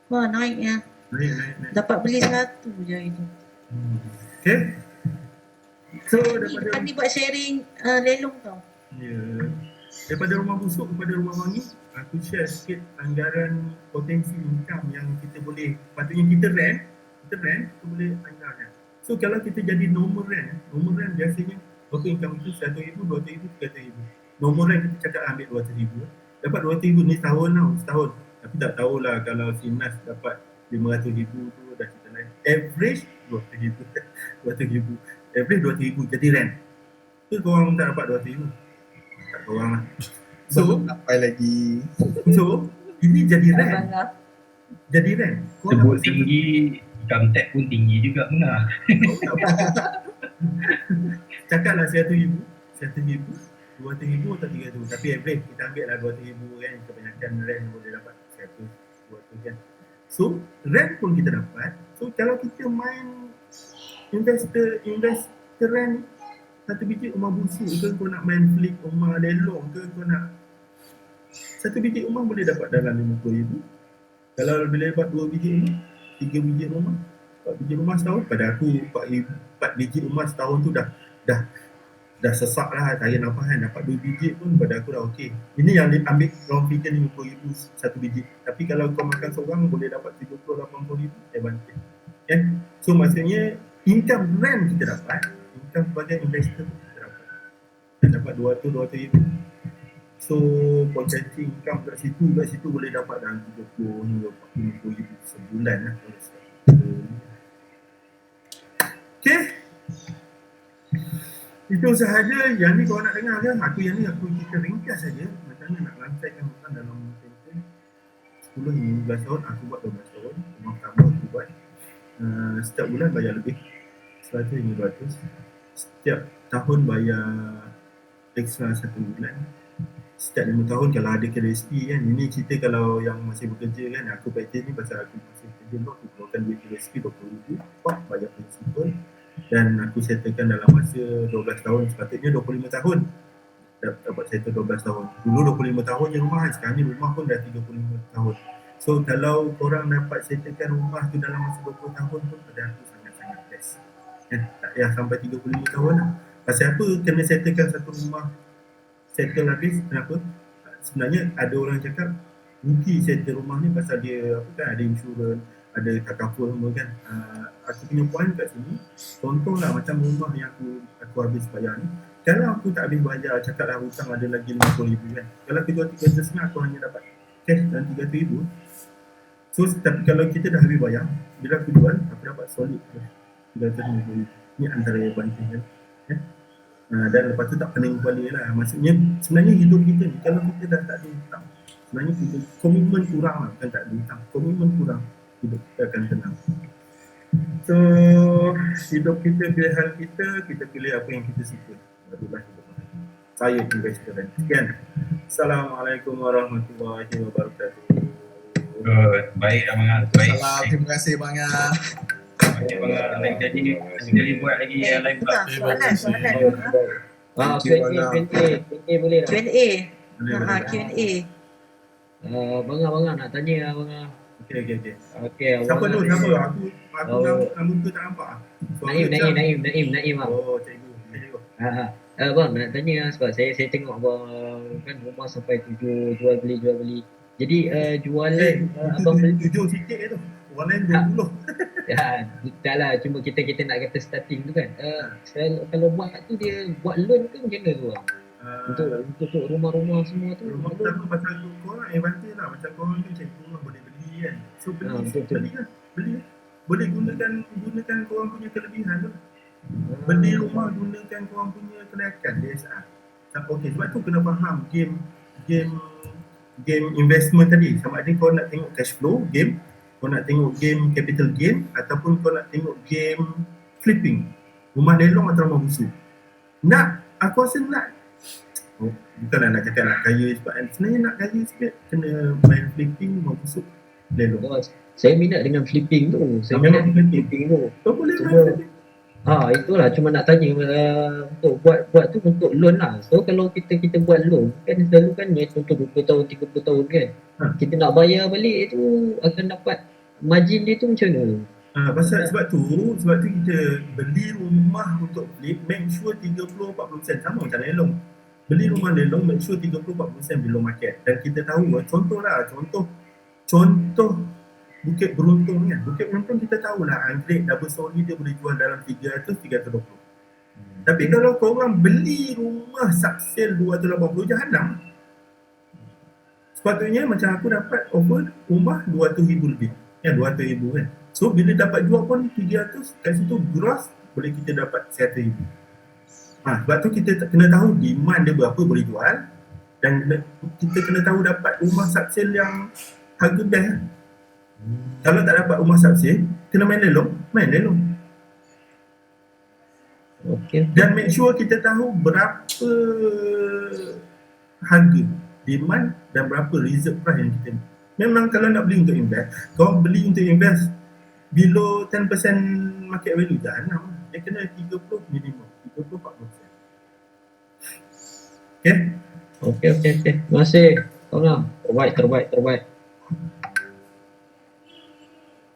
Wah, naiknya. Naik. Dapat beli satu je itu. Okay? So Tadi buat sharing lelong tau. Ya. Daripada rumah busuk kepada rumah wangi, aku share sikit anggaran potensi income yang kita boleh, patutnya kita rent, kita boleh anggarkan. So kalau kita jadi normal rent biasanya berapa income itu? RM100,000, RM200,000, RM300,000. Normal rent kita cakap ambil RM200,000. Dapat RM200,000 ni setahun. Tapi tak tahulah kalau si Nas dapat RM500,000 tu dah cerita lain. Average RM200,000. Average RM200,000 jadi rent. Tu korang tak dapat RM200,000. Tak korang lah. So, sampai lagi. So, ini jadi rent. Sebut tinggi, income tax pun tinggi juga Muna. Cakaplah RM100,000, RM200,000 atau RM300,000. Tapi average kita ambil lah RM200,000 kan. Kebanyakan rent boleh dapat RM100,000, RM200,000 kan. So, rent pun kita dapat. So, kalau kita main investor rent, satu biji rumah busuk ke, kau nak main flip rumah lelong ke, kau nak satu biji rumah boleh dapat dalam RM50,000. Kalau bila dapat 2 biji rumah, 3 biji rumah, 4 biji rumah setahun, pada aku 4 biji rumah setahun tu dah sesak lah, tak payah nampak kan. Dapat 2 biji pun pada aku dah okey. Ini yang ambil round figure RM50,000 satu biji. Tapi kalau kau makan seorang boleh dapat RM70,000-80,000, advantage. Okay? So maksudnya income rent kita dapat, income sebagai investor kita dapat. Dan dapat RM200,000. So potensi income kat situ boleh dapat dalam 30 hingga 40 ribu sebulan lah. Okay. Itu sahaja. Yang ni kalau nak dengar kan, aku kita ringkas saja. Macam mana nak lancarkan hutang dalam tempoh 10 hingga 15 tahun. Aku buat 12 tahun. Rumah pertama aku buat. Setiap bulan bayar lebih 100 hingga 200. Setiap tahun bayar ekstra 1 bulan. Setiap 5 tahun kalau ada KSP kan. Ini cerita kalau yang masih bekerja kan. Aku praktis ni pasal aku masih bekerja dulu. Aku keluarkan duit KSP 20,000. Bayar prinsipal. Dan aku settlekan dalam masa 12 tahun. Sepatutnya 25 tahun dapat settle 12 tahun. Dulu 25 tahun je rumah, sekarang ni rumah pun dah 35 tahun. So kalau korang dapat settlekan rumah tu dalam masa 20 tahun pun pada aku sangat-sangat best. Tak payah sampai 35 tahun lah. Pasal apa kena settlekan satu rumah settle habis? Kenapa? Sebenarnya ada orang cakap rugi settle rumah ni pasal dia apa kan, ada insurans, ada takaful semua kan. Aku punya point kat sini, contohlah macam rumah yang aku habis bayar ni, kalau aku tak habis bayar, cakaplah hutang ada lagi 50,000 kan, kalau aku jual 300 aku hanya dapat cash dan 300,000. So tapi kalau kita dah habis bayar, bila aku jual aku dapat solid 350,000. Ni antara banting kan. Dan lepas tu tak pening kembali lah. Maksudnya sebenarnya hidup kita ni, kalau kita dah tak ada hutang, sebenarnya kita komitmen kurang lah. Bukan tak ada hutang, komitmen kurang, hidup kita akan tenang. So hidup kita, pilihan kita pilih apa yang kita suka. Barulah hidup kita. Saya investor dan sekian. Assalamualaikum warahmatullahi wabarakatuh. Baik Abang. Baik. Salam, terima kasih Bang Ang. Lain kali buat lagi yang lain pula. Soalan. Q&A boleh tak? Q&A. Boleh. Q&A. Bang Ang nak tanya Bang Ang. Okay. Siapa tu? Siapa? Aku nama muka tak nampak. Naim. Oh, cikgu. Bang nak tanya sebab saya tengok abang kan rumah sampai 7 jual beli. Jadi jualan abang beli jujur sikit tu. Orang lain 20. ya, dah lah, cuma kita nak kata starting tu kan. Kalau buat tu dia buat loan ke macam mana tu bang? Untuk rumah-rumah semua tu. Rumah pertama pasal korang advantage lah. Macam korang tu cikgu rumah boleh beli kan. So beli lah. Boleh gunakan korang punya kelebihan tu. Beli rumah gunakan korang punya kelayakan DSR. Okay, sebab tu kena faham game investment tadi. Sama ada kau nak tengok cash flow game, kau nak tengok game capital gain, ataupun kau nak tengok game flipping, rumah lelong atau rumah busuk. Aku rasa bukanlah nak cakap nak kaya sebab sebenarnya nak kaya sikit kena main flipping, rumah busuk, lelong. Saya minat dengan flipping tu. Kau boleh main flipping. Itulah cuma nak tanya untuk buat tu untuk loan lah. So kalau kita buat loan kan selalu kan contoh 20 tahun 30 tahun kan. Kita nak bayar balik tu akan dapat margin dia tu macam mana? Sebab tu kita beli rumah untuk flip, make sure 30-40% sama macam lelong. Beli rumah lelong, make sure 30-40% below market. Dan kita tahu contoh Bukit Beruntung kan. Bukit Beruntung kita tahulah anggrek double story dia boleh jual dalam 300-320. Tapi kalau korang beli rumah subsale 280 jahanam. Sepatutnya macam aku dapat offer rumah 200,000 lebih. 200,000 kan. So bila dapat jual pun 300, kat situ gross boleh kita dapat 100,000. Sebab tu kita kena tahu demand dia berapa boleh jual. Dan kita kena tahu dapat rumah subsale yang harga best. Kalau tak dapat rumah subsale, kena main lelong. Okay. Dan make sure kita tahu berapa harga, demand dan berapa reserve price yang kita. Memang kalau nak beli untuk invest, kau beli untuk invest below 10% market value jangan. Dia kena 30 minimum, 30-40%. Okay. Terima kasih. Tolong. Terbaik.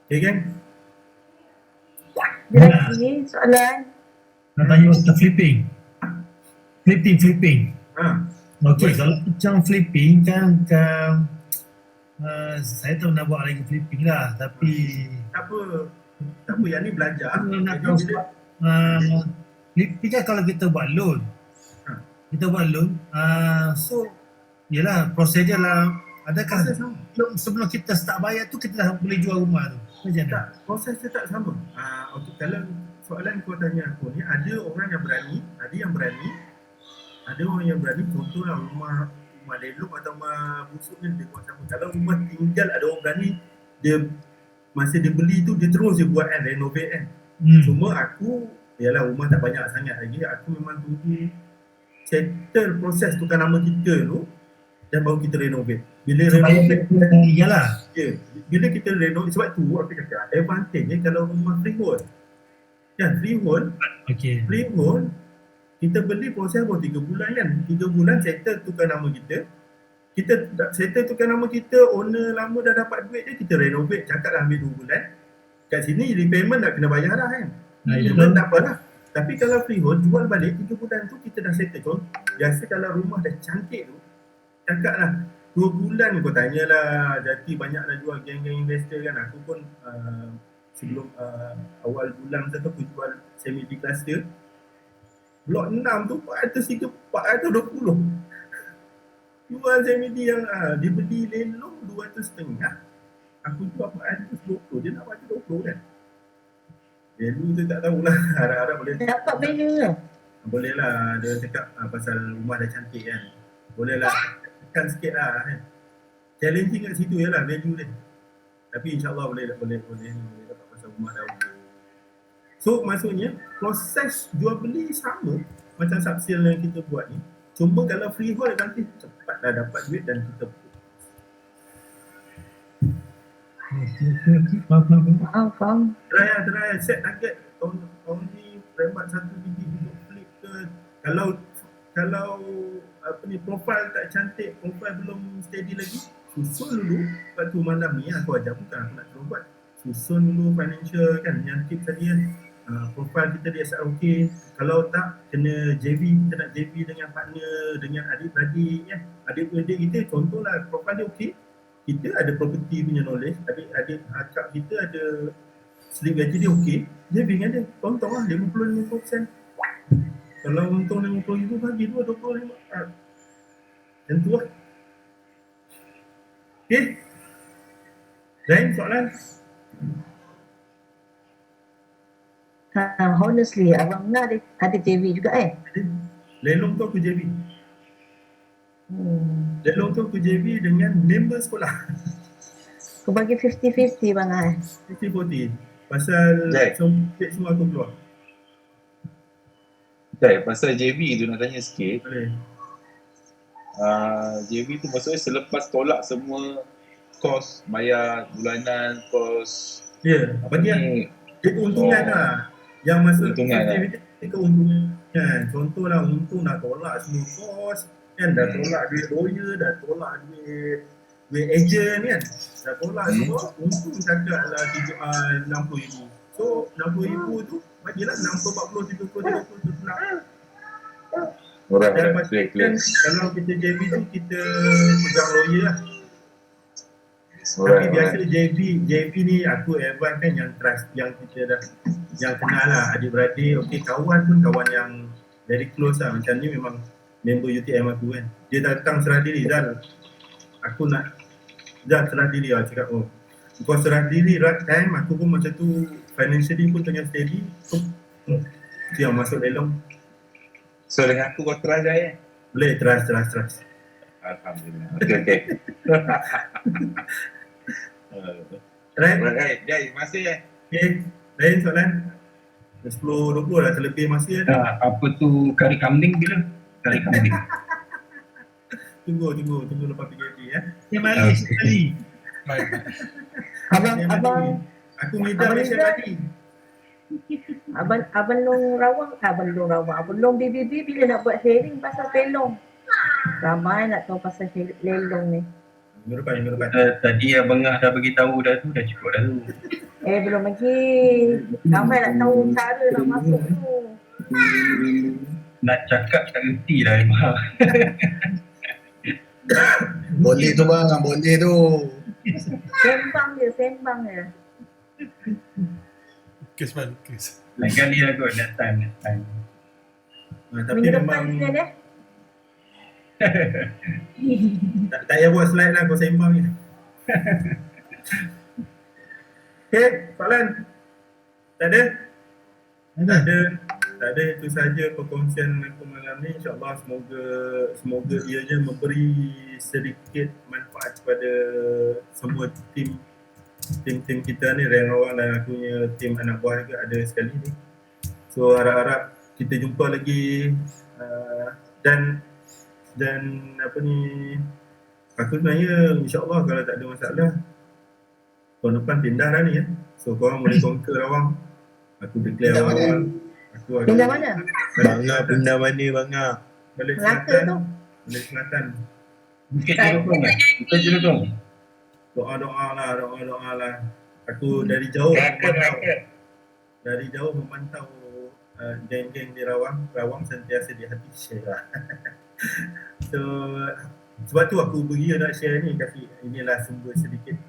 Okay kan? Ada lagi soalan? Nak tanya pasal flipping. Flipping. Okay, kalau macam flipping kan saya tak pernah buat lagi flipping lah, tapi tak apa yang ni belajar. Nak tahu sebab flipping kan kalau kita buat loan. So Yelah, prosedur lah. Adakah Proses sama. sebelum kita start bayar tu kita dah boleh jual rumah tu? Macam mana? Tak, proses dia tak sama. Okey, kalau soalan kau tanya aku ni, ada orang yang berani, ada orang yang berani, contohlah rumah lelok atau rumah busuk ni dia buat sama. Kalau rumah tinggal ada orang berani, dia masa dia beli tu dia terus dia buat kan, renovate kan. Cuma aku, yalah rumah tak banyak sangat lagi, aku memang tunggu settle proses tukar nama kita tu dan baru kita renovate. Bila renovate, Yalah. bila kita renovate, sebab tu aku cakap advantage ni kalau rumah freehold. Kan freehold, Okey. freehold kita beli proses baru 3 bulan kan. 3 bulan settle tukar nama kita. Kita settle tukar nama kita, owner lama dah dapat duit je, kita renovate, cakap dah ambil 2 bulan. Kat sini repayment dah kena bayar dah kan. Repayment tak apalah. Tapi kalau freehold jual balik 3 bulan tu kita dah settle. Biasa kalau rumah dah cantik tu, cakap lah 2 bulan kau tanyalah, Jati banyak dah jual geng-geng investor kan. Aku pun sebelum awal bulan tu aku jual semi-big cluster. Blok 6 tu 420. Jual semi-big yang dia beli lelong 200.5. Aku jual 420. Dia nak baca 20 kan. Value tu tak tahulah. Harap-harap boleh. Dapat value lah. Boleh lah. Dia cakap pasal rumah dah cantik kan. Boleh lah. Tekan sikit lah kan. Challenging kat situ je lah value dia. Tapi insyaAllah boleh dapat pasal rumah dah okay. So maksudnya proses jual beli sama macam subsale yang kita buat ni. Cuma kalau freehold nanti cepat dah dapat duit dan kita Faham. Try set target tahun ni premat 1 biji untuk flip ke. Kalau apa ni profile tak cantik, profile belum steady lagi, susun dulu. Lepas tu malam ni aku ajar, bukan aku nak terus buat, susun dulu financial kan, yang tips tadi kan. Profile kita dia asal okey. Kalau tak, kena JV, kita nak JV dengan partner, dengan adik-beradik kan. Adik-beradik kita, contohlah profile dia okey, kita ada property punya knowledge, adik akak kita ada slip gaji dia okey, JV dengan dia, contoh lah 50-50%. Kalau untung RM50,000 bagi 25. Macam tu lah. Okay. Lain soalan? Honestly, Abang Nah ada JV juga Lelong tu aku JV. Lelong tu aku JV dengan member sekolah. Kau bagi 50-50 Bang Nah 50-40. Pasal sempit semua aku keluar. Pasal JV tu nak tanya sikit. Boleh. JV tu maksudnya selepas tolak semua kos, bayar bulanan, kos. Ya, bagi keuntungan lah. Yang masuk aktiviti keuntungan. Contohlah untung dah tolak semua kos, kan, dah tolak duit lawyer, dah tolak duit agent kan, dah tolak semua, untung cakap lah RM60,000. So RM60,000 tu bagilah 60, 40, 30, 30 tu pula. Dan pastikan kalau kita JV tu kita pegang lawyer lah. Tapi biasa JV ni aku advance kan yang trust, yang kita dah, yang kenal lah, adik-beradik, okey, kawan pun kawan yang very close lah. Macam ni memang member UTM aku kan. Dia datang serah diri, Zal, aku nak Zal serah diri lah. Cakap, oh kau serah diri right time, aku pun macam tu, financially pun tengah steady. So yang masuk lelong. So dengan aku kau trust je Boleh, trust. Alhamdulillah. Okay. Right? Jai, masih Okay, lain soalan? 10-20 dah, terlebih masih ada. Apa tu kari kambing bila? Kari kambing. Tunggu lepas PKP ya. Dia mari. Abang Aku ngidam Malaysia tadi. Abang Long BBB bila nak buat sharing pasal pelong. Ramai nak tahu pasal lelong ni. Minggu depan. Tadi Abang Ngah dah bagi tahu dah tu, dah cukup dah tu. Belum lagi. Ramai nak tahu cara nak masuk tu. Nak cakap tak reti dah Imam. Boleh tu bang, boleh tu. Sembang dia. Kes man, kes. Lain kali lah kot, next time. Tapi Minggu depan memang juga Tak payah buat slide lah, kau sembang je. Okay, soalan? Tak ada? Tak ada. Tak ada, itu sahaja perkongsian aku malam ni. InsyaAllah semoga ianya memberi sedikit manfaat kepada semua tim kita ni, Relawan dan aku punya tim anak buah juga ada sekali ni. So harap-harap kita jumpa lagi dan apa ni, aku sebenarnya insyaAllah kalau tak ada masalah tahun depan pindah dah ni ya. So korang boleh conquer Rawang. Aku declare Rawang. Pindah mana? Bangga pindah mana Bangga? Balik Melaka selatan. tu. Balik selatan. Bukit Jelutong kan? Bukit Jelutong. Doa lah. Aku dari jauh memantau geng-geng di Rawang sentiasa di hati share. So sebab tu aku beri nak share ni, kasi inilah sumber sedikit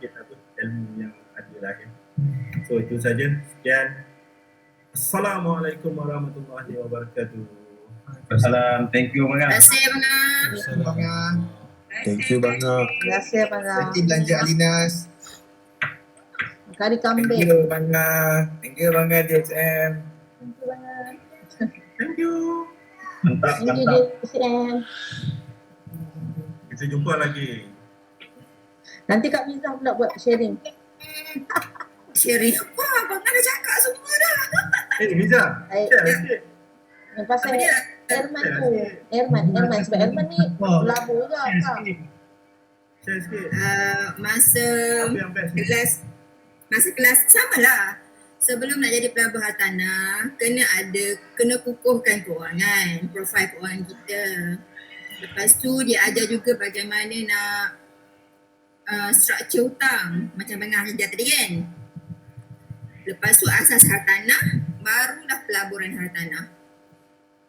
apa ilmu yang ada lah kan. So itu saja. Sekian. Assalamualaikum warahmatullahi wabarakatuh. Assalam. Thank you Terima banyak. kasih Bangga. Bangga. Thank you Bangga. Terima kasih Bangga. Nanti belanja Alinas. Kari Thank kambing. you Bangga. Thank you Bangga DSM. Thank you Bangga. Thank you. Mantap, Thank you mantap. DSM. Kita jumpa lagi. Nanti Kak Miza pula buat sharing. Sharing apa? Bangga dah cakap semua dah. Miza, Baik. share sikit. Yang pasal Apa dia? Erman tu. Erman sebab Erman ni pelabur je Kak. Share sikit. Masa Apa yang best? kelas sama lah. Sebelum nak jadi pelabur hartanah, kena kukuhkan kewangan, profil kewangan kita. Lepas tu dia ajar juga bagaimana nak struktur hutang macam Bangga ajar tadi kan. Lepas tu asas hartanah, barulah pelaburan hartanah.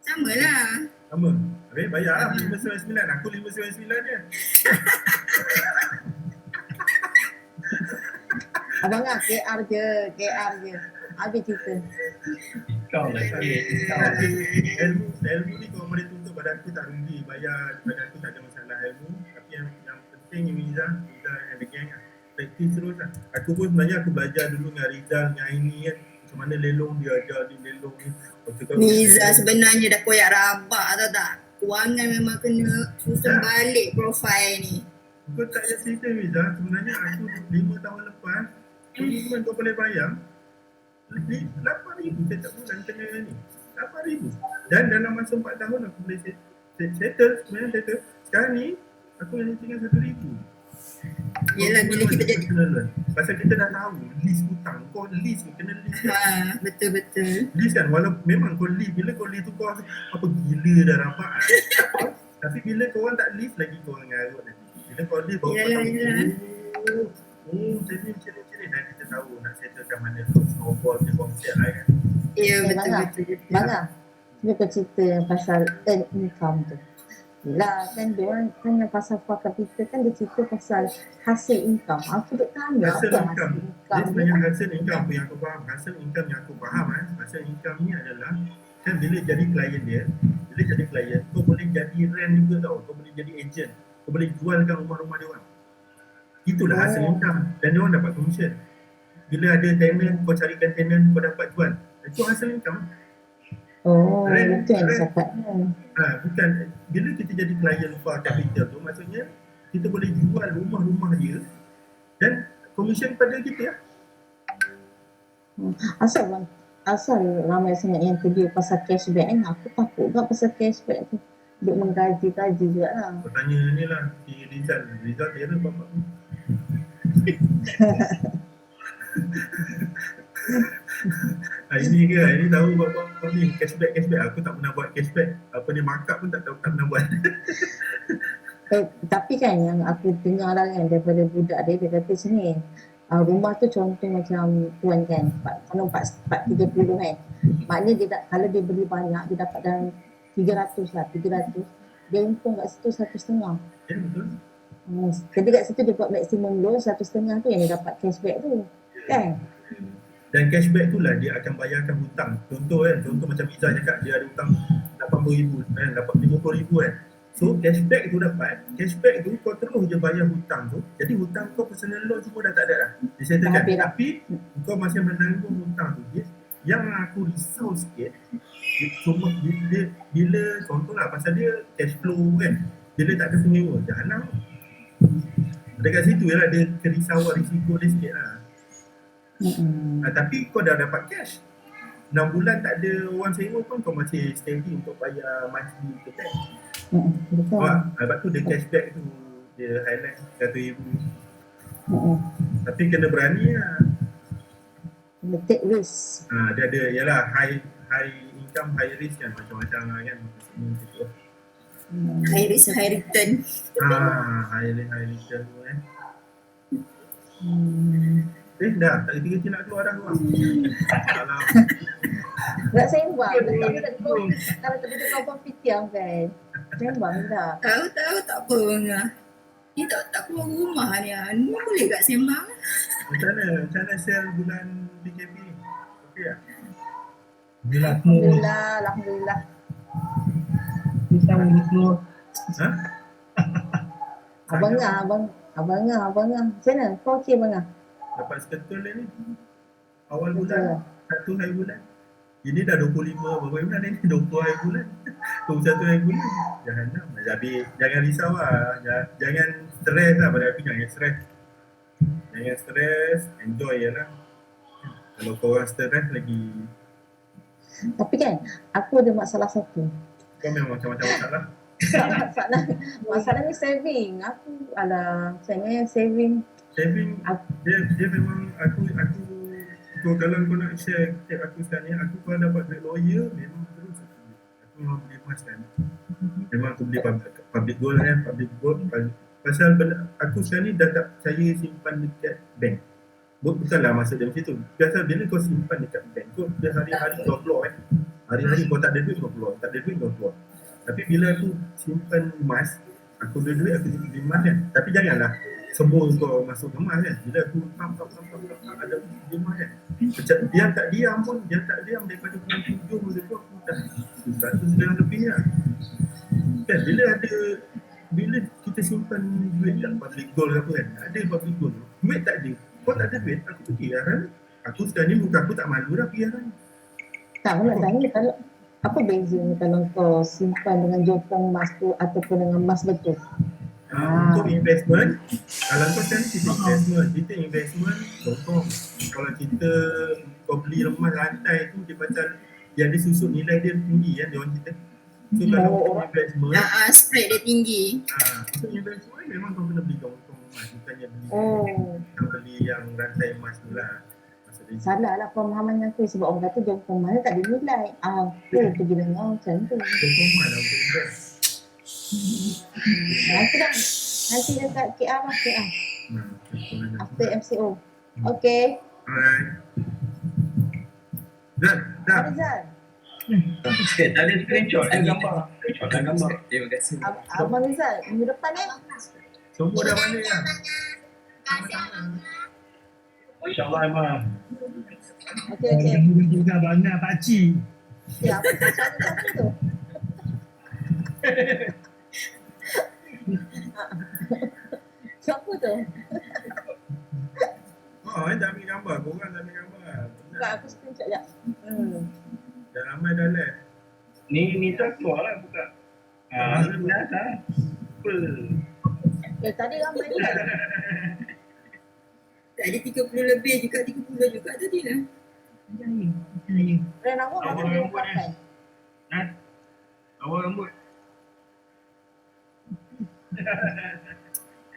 Sama lah. Sama. Habis bayar lah 599. Aku 599 je. Abang Ngah, KR je. Habis cerita. Kau lagi. Ilmu ni kalau boleh tuntut pada aku tak rugi. Bayar pada aku tak ada masalah ilmu. Tapi yang penting Miza and the gang praktis terus lah. Aku pun sebenarnya aku belajar dulu dengan Rizal, dengan Aini kan. Macam mana lelong dia ajar di lelong ni. Niza sebenarnya dah koyak rabak tau tak? Kewangan memang kena susun balik profil ni. Kau tak payah cerita Miza. Sebenarnya aku 5 tahun lepas, pun kau boleh bayar 8,000 setiap bulan kena ni. 8,000. Dan dalam masa 4 tahun aku boleh settle. Sekarang ni aku hanya tinggal 1,000. Yelah bila kita jadi pasal kita dah tahu list hutang. Kau list ni kena list kan. betul-betul. List kan, walaupun memang kau list. Bila kau list tu kau rasa apa gila dah rapat. Tapi bila kau orang tak list lagi kau orang ngarut nanti. Bila kau list baru kau tahu macam ni dan kita tahu nak settlekan mana tu snowball dia konsep lah kan. Ya Bangga. betul-betul. Bangga. Dia kau cerita pasal earn income tu. Yelah kan dia orang kan yang pasal fakar kita kan dia cerita pasal hasil income. Aku tak tanya Hasil apa income. hasil Dia income ni. sebenarnya hasil income apa yang aku faham. Hasil income yang aku faham hasil income ni adalah kan bila jadi klien dia, bila jadi klien kau boleh jadi rent juga tau. Kau boleh jadi agent. Kau boleh jualkan rumah-rumah dia orang. Itulah hasil income dan dia orang dapat commission. Bila ada tenant kau carikan tenant kau dapat jual. Itu hasil income. Oh, Rent- itu yang rent. cakapnya. Bukan bila kita jadi klien far capital tu maksudnya kita boleh jual rumah-rumah dia dan commission pada kita. Asal ramai sangat yang terdia pasal cashback kan. Aku takut tak pasal cashback tu. Duk menggaji-gaji juga lah. Kau tanya ni lah si Rizal terror bapak tu. Ini tahu bapak kau ni cashback aku tak pernah buat cashback. Apa ni markup pun tak pernah buat. Tapi kan yang aku dengar lah kan daripada budak dia kata sini rumah tu contoh macam tuan kan kalau 430 kan, maknanya dia kalau dia beli banyak dia dapat dalam 300 dia untung kat situ 1.5. Ya betul. Jadi kat situ dia buat maksimum loan 1.5 tu yang dia dapat cashback tu kan. Dan cashback tu lah dia akan bayarkan hutang. Contoh macam Izzah cakap dia ada hutang 80,000 kan, dapat 50,000 kan. So cashback tu dapat, cashback tu kau terus je bayar hutang tu. Jadi hutang kau personal loan semua dah tak ada dah. Disettlekan. Dah habis dah. Tapi kau masih menanggung hutang tu. Yang aku risau sikit, cuma bila contohlah pasal dia cash flow kan. Bila tak ada penyewa, jahanam. Dekat situ je lah dia kerisauan risiko dia sikit lah. Tapi kau dah dapat cash. 6 bulan tak ada orang sewa pun kau masih steady untuk bayar monthly tu kan. Betul. Lepas tu dia cashback tu dia highlight RM100,000. Tapi kena berani lah. Kena take risk. Dia ada yalah high income high risk kan, macam-macam lah kan. Gitu. High risk, high return. High return tu kan. Dah, tak kerti-kerti nak keluar dah keluar. Alam. Nak sembang. Tapi tak tahu kalau tak duduk kawan pitiam kan. Sembang dah. Tahu tak apa Angah. Ni tak keluar rumah ni. Ni boleh tak sembang? Macam mana sel bulan PKP ni? Okey tak? Alhamdulillah. Kita boleh keluar. Abang Angah. Macam mana? Kau okey Abang Angah? Dapat seketul dia ni. Awal bulan, 1 hari bulan. Ini dah 25 berapa bulan ni? 20 hari bulan. 21 hari bulan. Jahanam. Tapi jangan risau lah. Jangan stres lah pada aku. Jangan stres. Enjoy je lah. Kalau korang stres lagi. Tapi kan, aku ada masalah satu. Kau memang macam-macam masalah. Masalahnya saving. Aku macam mana saving? Saving, dia memang aku kalau kau nak share tip aku sekarang ni, aku kalau dapat duit lawyer, memang terus aku memang beli emas kan. Memang aku beli public gold kan, pasal aku sekarang ni dah tak percaya simpan dekat bank. Bukanlah maksud dia macam tu. Biasa bila kau simpan dekat bank, kau dia hari-hari kau keluar kan. Hari-hari kau tak ada duit kau keluar, tak ada duit kau keluar. Tapi bila aku simpan emas, aku ada duit, aku beli emas kan. Tapi janganlah semua kau masuk emas kan. Bila aku ada emas kan. Dia tak diam daripada bulan 7 tu aku dah 100 lebih lah. Kan bila kita simpan duit kat public gold apa kan. Ada public gold. Duit tak ada. Kau tak ada duit, aku pergi lah. Aku sekarang ni muka aku tak malu dah pergi lah. Tak, aku nak tanya kalau apa bezanya kalau kau simpan dengan jopong emas tu ataupun dengan emas betul? Untuk investment, kalau kau sekarang kita investment jopong. Kalau kau beli emas rantai tu dia pasal dia ada susut nilai dia tinggi kan dia orang kita. So kalau untuk investment, spread dia tinggi. Untuk investment memang kau kena beli jopong emas, bukannya beli yang rantai emas tu lah. Salah lah pemahaman aku sebab orang kata jangkau mana tak ada nilai. Aku pergi dengar macam tu. Jangkau mana untuk invest? Nanti dekat KR lah KR. After MCO. Okay. Alright. Dah. Rizal. Tak ada screenshot, ada gambar. Terima kasih. Abang Rizal, minggu depan Semua dah mana ya? InsyaAllah Imam. Okay. Juga banyak pakcik. Siapa tu? Siapa tu? Dah ambil gambar. Korang dah ambil gambar. Bukan, aku screenshot sekejap. Dah ramai dah left. Ni tak keluar lah buka. Dah. Tadi ramai juga. Tadi 30 lebih juga, 30 juga tadi lah. Ren awak macam dia pakai. Awal rambut.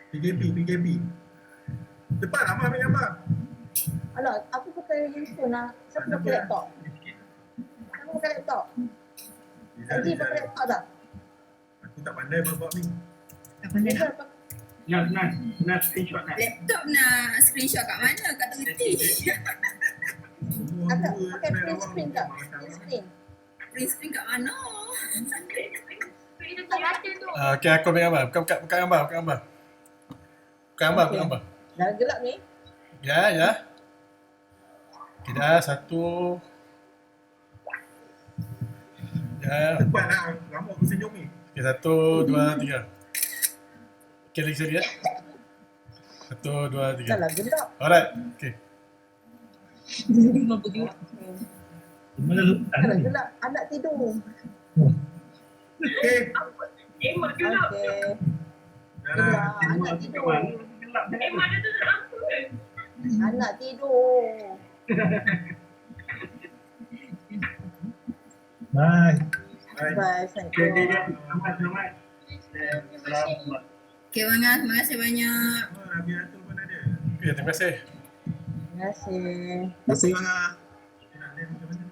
PKP. Cepat ramai ambil gambar. Alah, aku pakai handphone lah. Siapa pakai laptop? Kamu pakai laptop? Haji pakai laptop tak? Aku tak pandai buat ni. Tak pandai nak. Nak screenshot nak. Laptop nak screenshot kat mana? Kat terti. Agak pakai print screen tak? Print screen kat mana? Okay, aku ambil gambar. Bukan gambar. Dah gelap ni. Ya. Kita satu. Ya. Cepat lah. Lama aku senyum ni. Okay, 1, 2, 3. Okay, lagi sekali ya. 1, 2, 3. Salah gelap. Alright, okay. Mana lupa Salah ni? gelap. Anak tidur. Okey. Okey. Dah. Anak tidur. Anak tidur. Bye. Bye. Assalamualaikum. Okay Wanga, terima kasih banyak. Abi Atul pun ada. Okay, terima kasih. Terima kasih. Terima kasih Wanga. Nak lain macam mana?